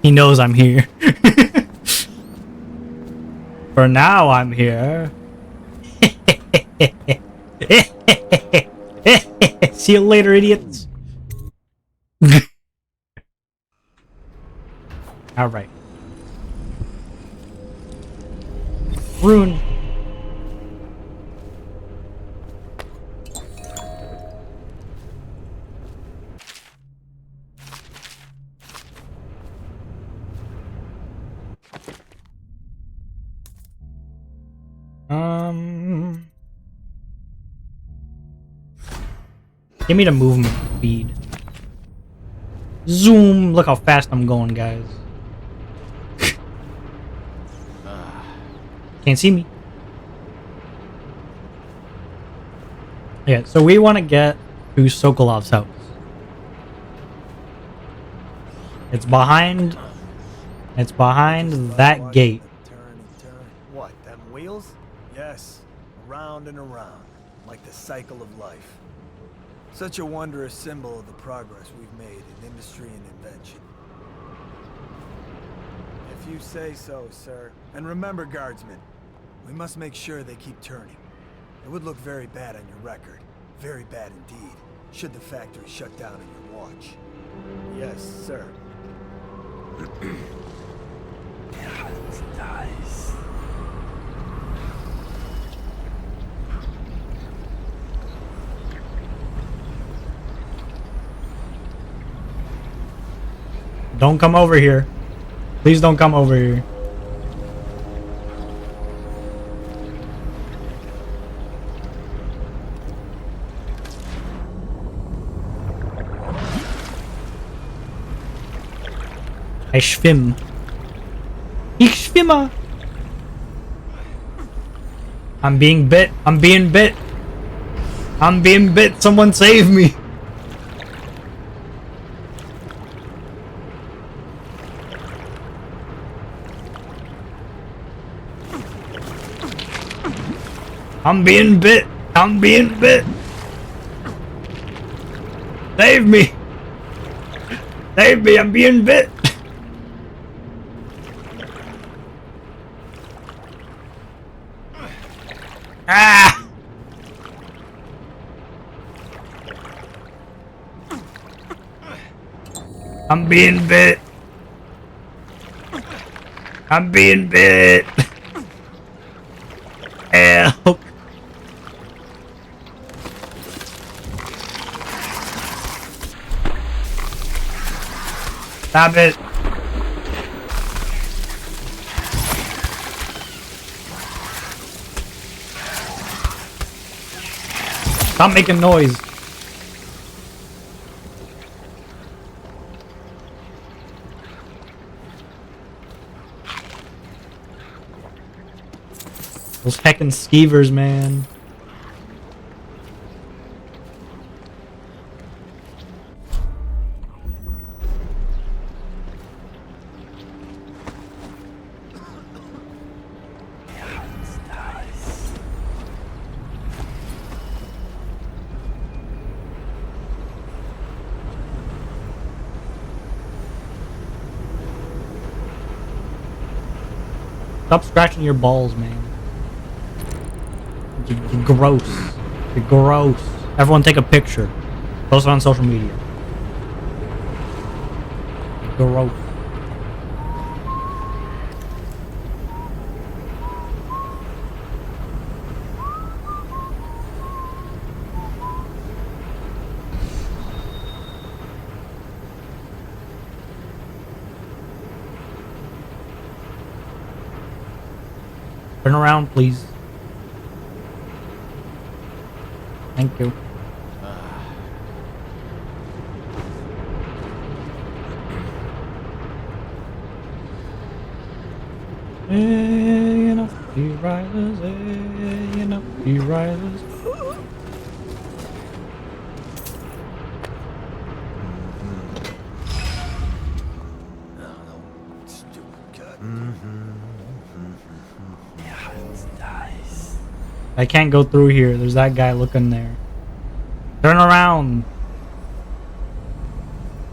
He knows I'm here. For now, I'm here. See you later, idiots. All right. Rune. Give me the movement speed. Zoom! Look how fast I'm going, guys. Can't see me. Yeah, so we want to get to Sokolov's house. It's behind It's behind that gate. Turn and turn. What, them wheels? Yes. Around and around. Like the cycle of life. Such a wondrous symbol of the progress we've made in industry and invention. If you say so, sir. And remember, guardsmen, we must make sure they keep turning. It would look very bad on your record. Very bad indeed, should the factory shut down on your watch. Yes, sir. Nice. Don't come over here. Please don't come over here. I schwimm. Ich schwimme. I'm being bit. I'm being bit. I'm being bit. Someone save me. I'm being bit. I'm being bit. Save me. Save me. I'm being bit. Ah! I'm being bit. I'm being bit. Help. Stop it. Stop making noise. Those heckin' skeevers, man. Stop scratching your balls, man. You're gross. You're gross. Everyone take a picture. Post it on social media. You're gross. Turn around, please. Thank you. You know, be riders, you know, be riders. I can't go through here. There's that guy looking there. Turn around.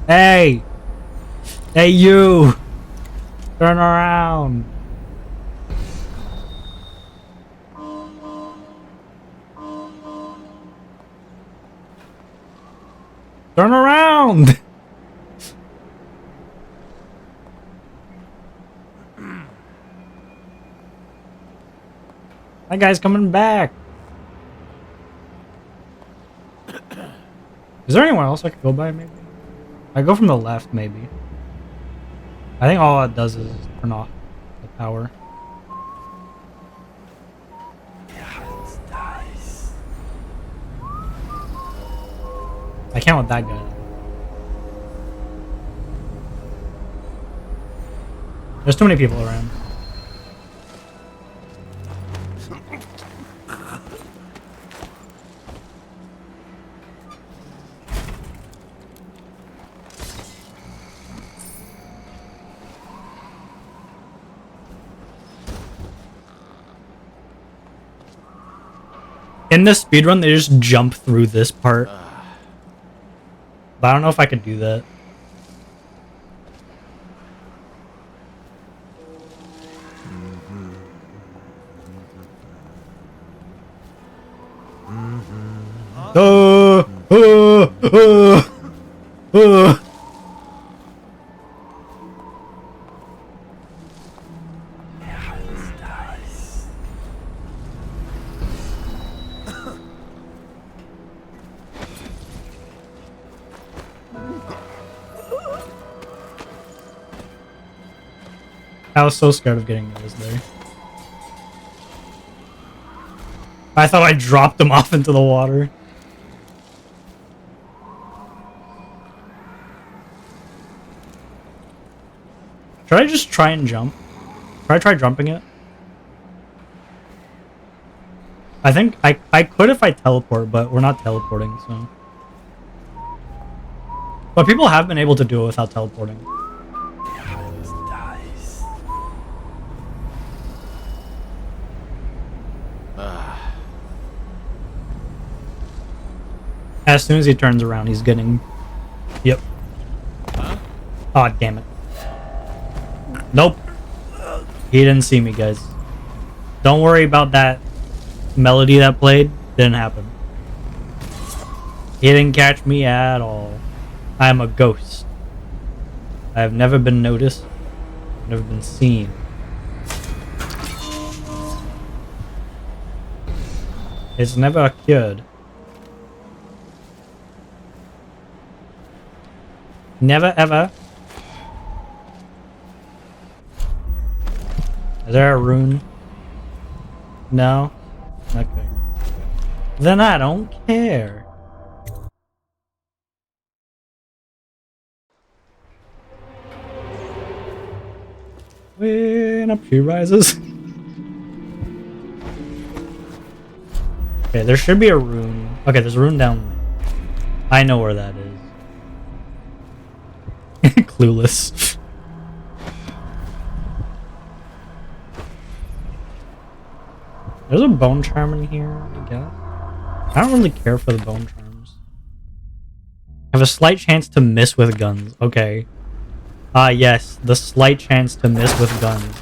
Hey. Hey, you. Turn around. Turn around. That guy's coming back. Is there anywhere else I could go by, maybe? I go from the left, maybe. I think all it does is turn off the power. I can't with that guy. There's too many people around. In the speedrun, they just jump through this part. But I don't know if I could do that. I was so scared of getting those there. I thought I dropped them off into the water. Should I just try and jump? Should I try jumping it? I think I could if I teleport, but we're not teleporting, so. But people have been able to do it without teleporting. As soon as he turns around, he's getting... Yep. Aw, damn it. Nope. He didn't see me, guys. Don't worry about that melody that played. Didn't happen. He didn't catch me at all. I am a ghost. I have never been noticed. Never been seen. It's never occurred. Never ever. Is there a rune? No? Okay. Then I don't care. When up she rises. Okay, there should be a rune. Okay, there's a rune down there. I know where that is. Clueless. There's a bone charm in here, I guess. I don't really care for the bone charms. Have a slight chance to miss with guns. Okay. Yes, the slight chance to miss with guns.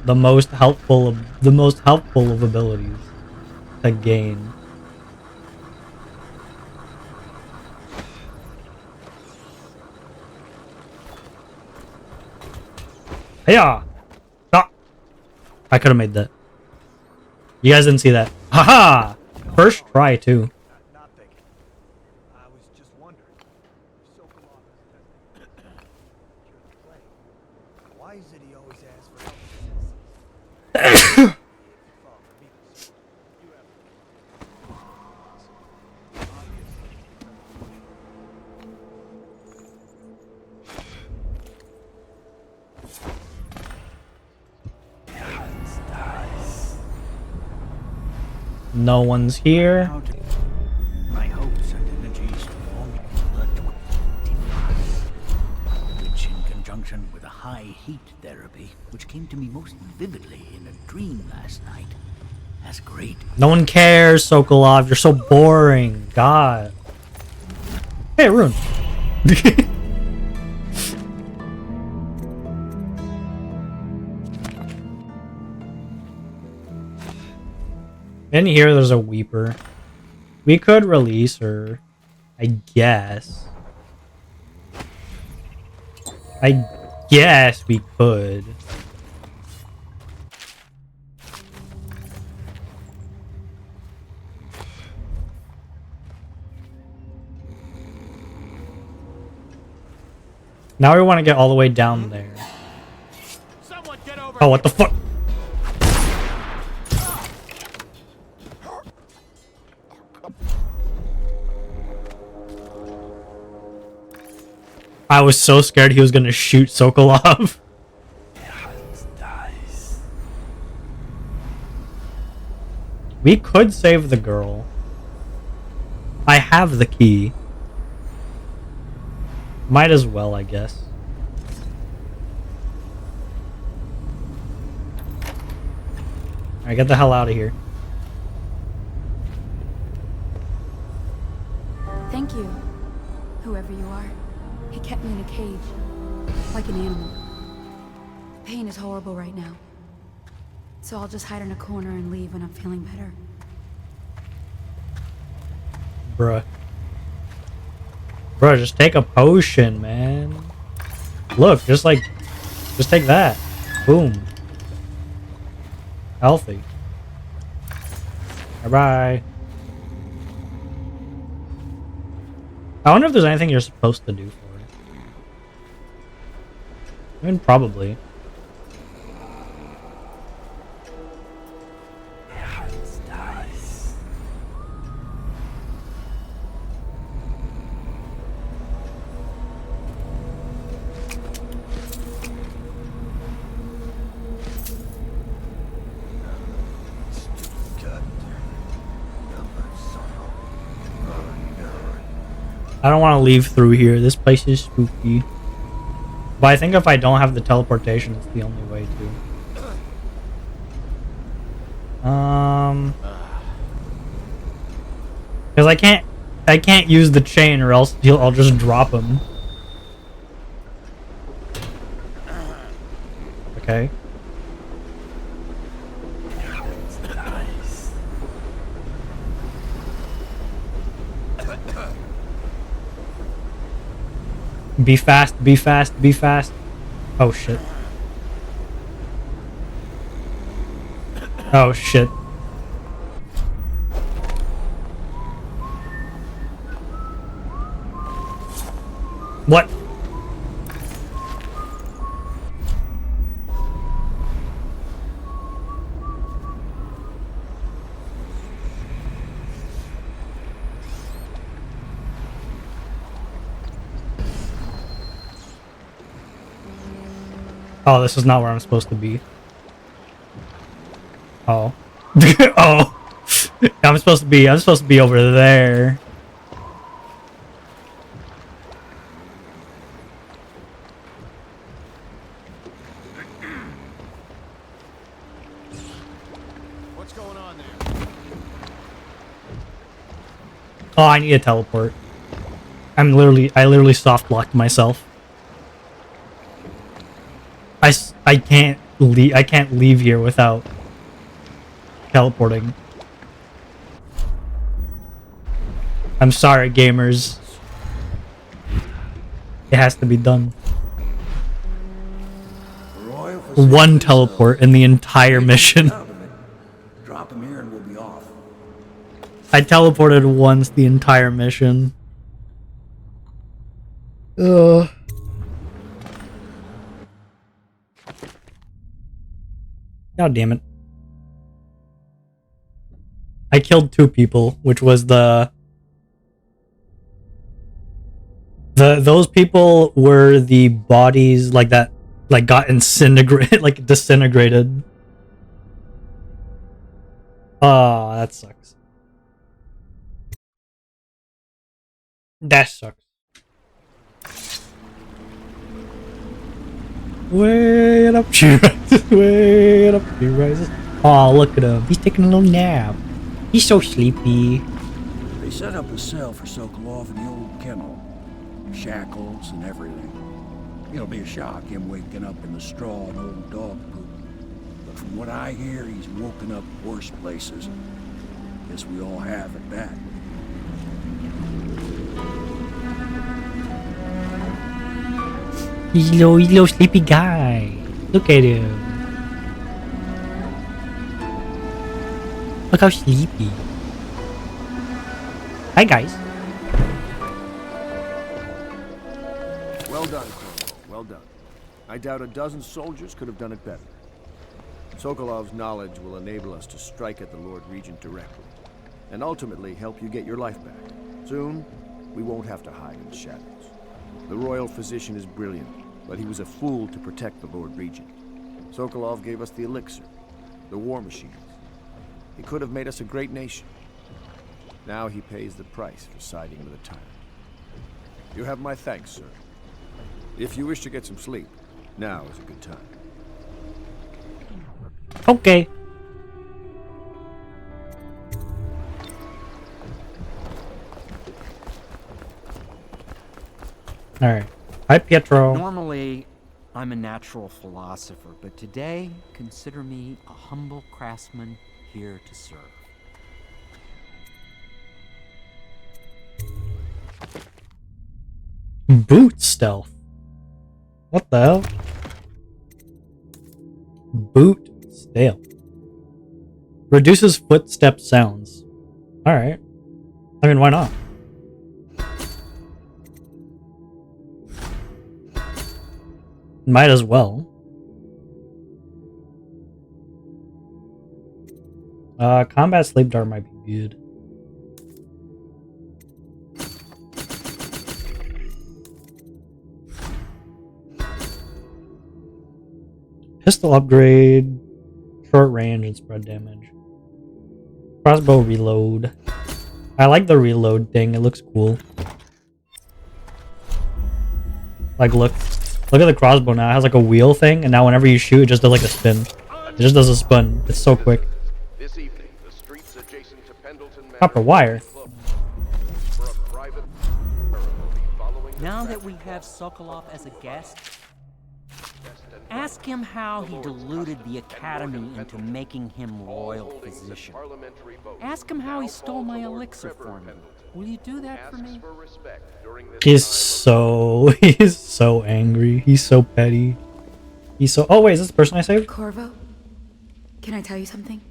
The most helpful of abilities to gain. Hiya! Ah! I could have made that. You guys didn't see that. Haha! First try, too. Nothing. I was just wondering. Sokolov is testing the plague. Why is it he always asks for help? No one's here. My hopes and energies which in conjunction with a high heat therapy, which came to me most vividly in a dream last night, has great... No one cares, Sokolov. You're so boring. God. Hey, Rune. In here, there's a Weeper. We could release her, I guess. I guess we could. Now we want to get all the way down there. Oh, what the fuck? I was so scared he was gonna shoot Sokolov. We could save the girl. I have the key. Might as well, I guess. Alright, get the hell out of here. Thank you, whoever you are. He kept me in a cage, like an animal. The pain is horrible right now. So I'll just hide in a corner and leave when I'm feeling better. Bruh. Bruh, just take a potion, man. Look, just take that. Boom. Healthy. Bye-bye. I wonder if there's anything you're supposed to do for it. I mean, probably. I don't want to leave through here. This place is spooky. But I think if I don't have the teleportation, it's the only way to. Because I can't use the chain, or else I'll just drop him. Okay. Be fast, be fast, be fast. Oh shit. Oh shit. What? Oh, this is not where I'm supposed to be. Oh. Oh. I'm supposed to be over there. What's going on there? Oh, I need a teleport. I literally soft locked myself. I can't leave here without teleporting. I'm sorry, gamers. It has to be done. One teleport in the entire mission. Drop him here and we'll be off. I teleported once the entire mission. Ugh. God damn it. I killed 2 people, which was those people were the bodies that got disintegrated, disintegrated. Oh, that sucks. That sucks. Way up she rises, way up she rises. Oh, look at him. He's taking a little nap. He's so sleepy. They set up a cell for Sokolov in the old kennel. Shackles and everything. It'll be a shock, him waking up in the straw and old dog poop. But from what I hear, he's woken up worse places. Guess we all have at that. He's a little sleepy guy. Look at him. Look how sleepy. Hi, guys. Well done, Cornwall. Well done. I doubt a dozen soldiers could have done it better. Sokolov's knowledge will enable us to strike at the Lord Regent directly, and ultimately help you get your life back. Soon, we won't have to hide in the shadows. The royal physician is brilliant, but he was a fool to protect the Lord Regent. Sokolov gave us the elixir, the war machines. He could have made us a great nation. Now he pays the price for siding with a tyrant. You have my thanks, sir. If you wish to get some sleep, now is a good time. Okay. Alright. Hi, Pietro. Normally, I'm a natural philosopher, but today, consider me a humble craftsman here to serve. Boot stealth. What the hell? Boot stealth. Reduces footstep sounds. Alright. I mean, why not? Might as well. Combat sleep dart might be good. Pistol upgrade, short range and spread damage. Crossbow reload. I like the reload thing, it looks cool. Like look at the crossbow now, it has like a wheel thing, and now whenever you shoot it just does like a spin. It just does a spin. It's so quick. This evening, the streets adjacent to Pendleton Manor Copper wire. for a private following the Now that we have Sokolov as a guest, ask him how he deluded the Academy into making him royal physician. Ask him how he stole my elixir for me. Will you do that for me? He's so angry. He's so petty. He's so. Oh wait, is this the person I saved? Corvo, can I tell you something?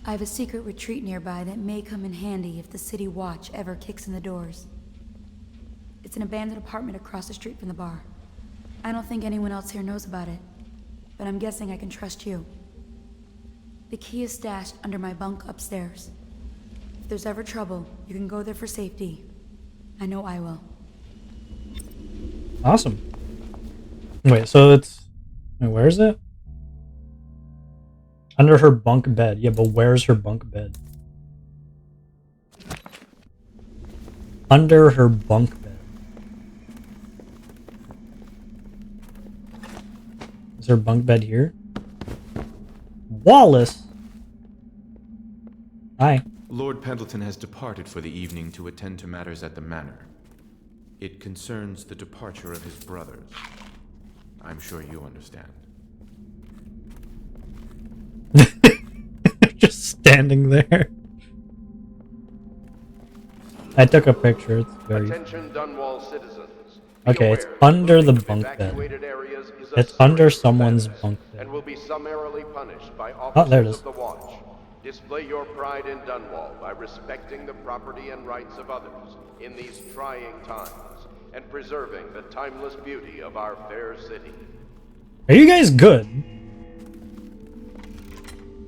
I have a secret retreat nearby that may come in handy if the city watch ever kicks in the doors. It's an abandoned apartment across the street from the bar. I don't think anyone else here knows about it, but I'm guessing I can trust you. The key is stashed under my bunk upstairs. If there's ever trouble, you can go there for safety. I know I will. Awesome. Wait, so it's... Wait, where is it? Under her bunk bed. Yeah, but where's her bunk bed? Under her bunk bed. Is her bunk bed here? Wallace! Hi. Lord Pendleton has departed for the evening to attend to matters at the manor. It concerns the departure of his brothers. I'm sure you understand. Just standing there. I took a picture. It's very... Attention Dunwall citizens. Okay, it's under the bunk bed. It's under someone's bunk bed. And will be summarily punished by Oh, there it officers is. of the watch. Display your pride in Dunwall by respecting the property and rights of others in these trying times and preserving the timeless beauty of our fair city. Are you guys good?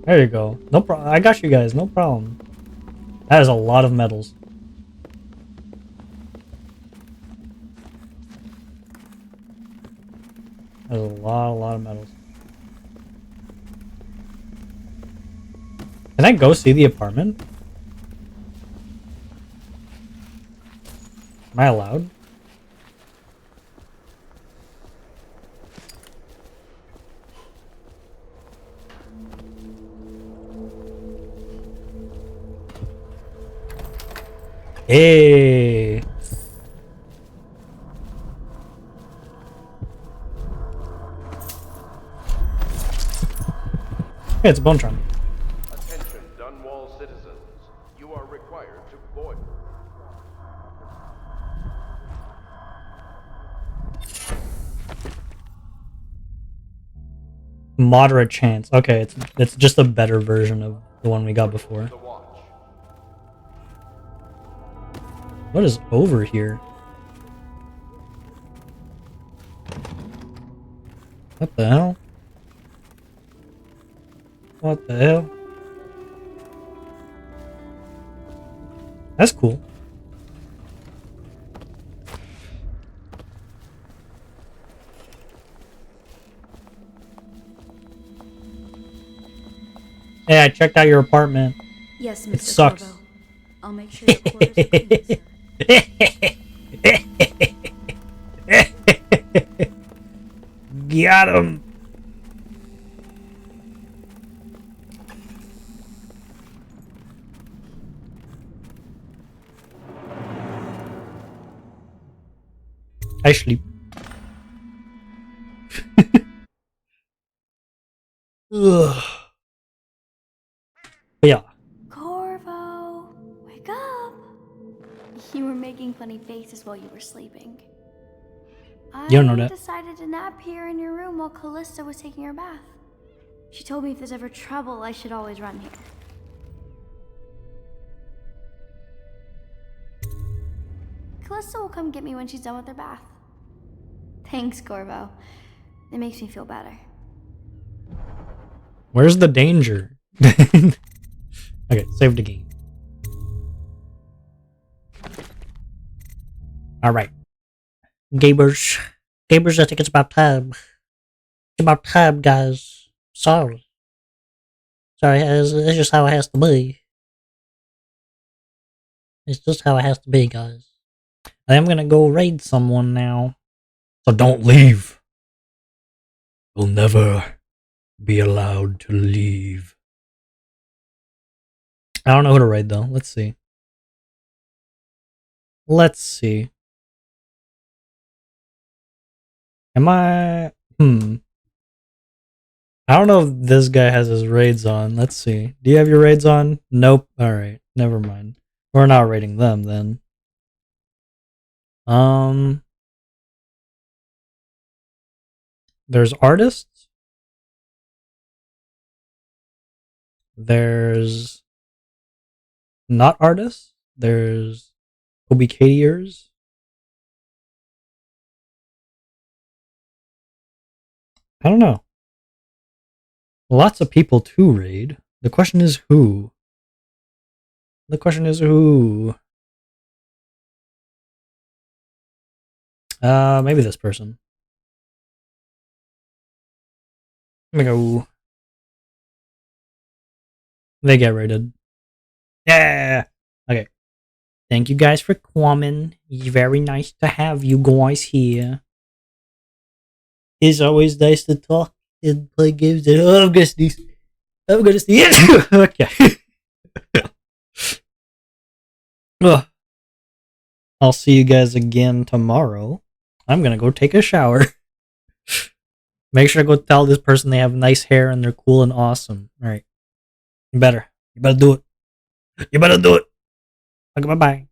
There you go. No problem. I got you guys. No problem. That is a lot of medals. There's a lot of medals. Can I go see the apartment? Am I allowed? Hey. Hey, it's a bone trunk. Attention Dunwall citizens. You are required to board. Moderate chance. Okay, it's just a better version of the one we got before. What is over here? What the hell? What the hell? That's cool. Hey, I checked out your apartment. Yes, Mr. It sucks. Corvo. I'll make sure your quarters are clean, sir. Got him. I sleep. Ugh. But yeah. Corvo, wake up. You were making funny faces while you were sleeping. You don't know that. Decided to nap here in your room while Callista was taking her bath. She told me if there's ever trouble, I should always run here. Callista will come get me when she's done with her bath. Thanks, Corvo. It makes me feel better. Where's the danger? Okay, save the game. Alright. Gamers, I think it's about time. It's about time, guys. Sorry, it's just how it has to be. It's just how it has to be, guys. I am gonna go raid someone now. So don't leave. You'll never be allowed to leave. I don't know who to raid though. Let's see. Am I... I don't know if this guy has his raids on. Let's see. Do you have your raids on? Nope. Alright. Never mind. We're not raiding them then. There's artists. There's not artists. There's Obicadiers. I don't know. Lots of people to raid. The question is who? Maybe this person. Let me go. They get raided. Yeah! Okay. Thank you guys for coming. It's very nice to have you guys here. It's always nice to talk and play games. And I'm gonna sneeze. Okay. I'll see you guys again tomorrow. I'm gonna go take a shower. Make sure to go tell this person they have nice hair and they're cool and awesome. Alright. You better do it. Okay, bye-bye.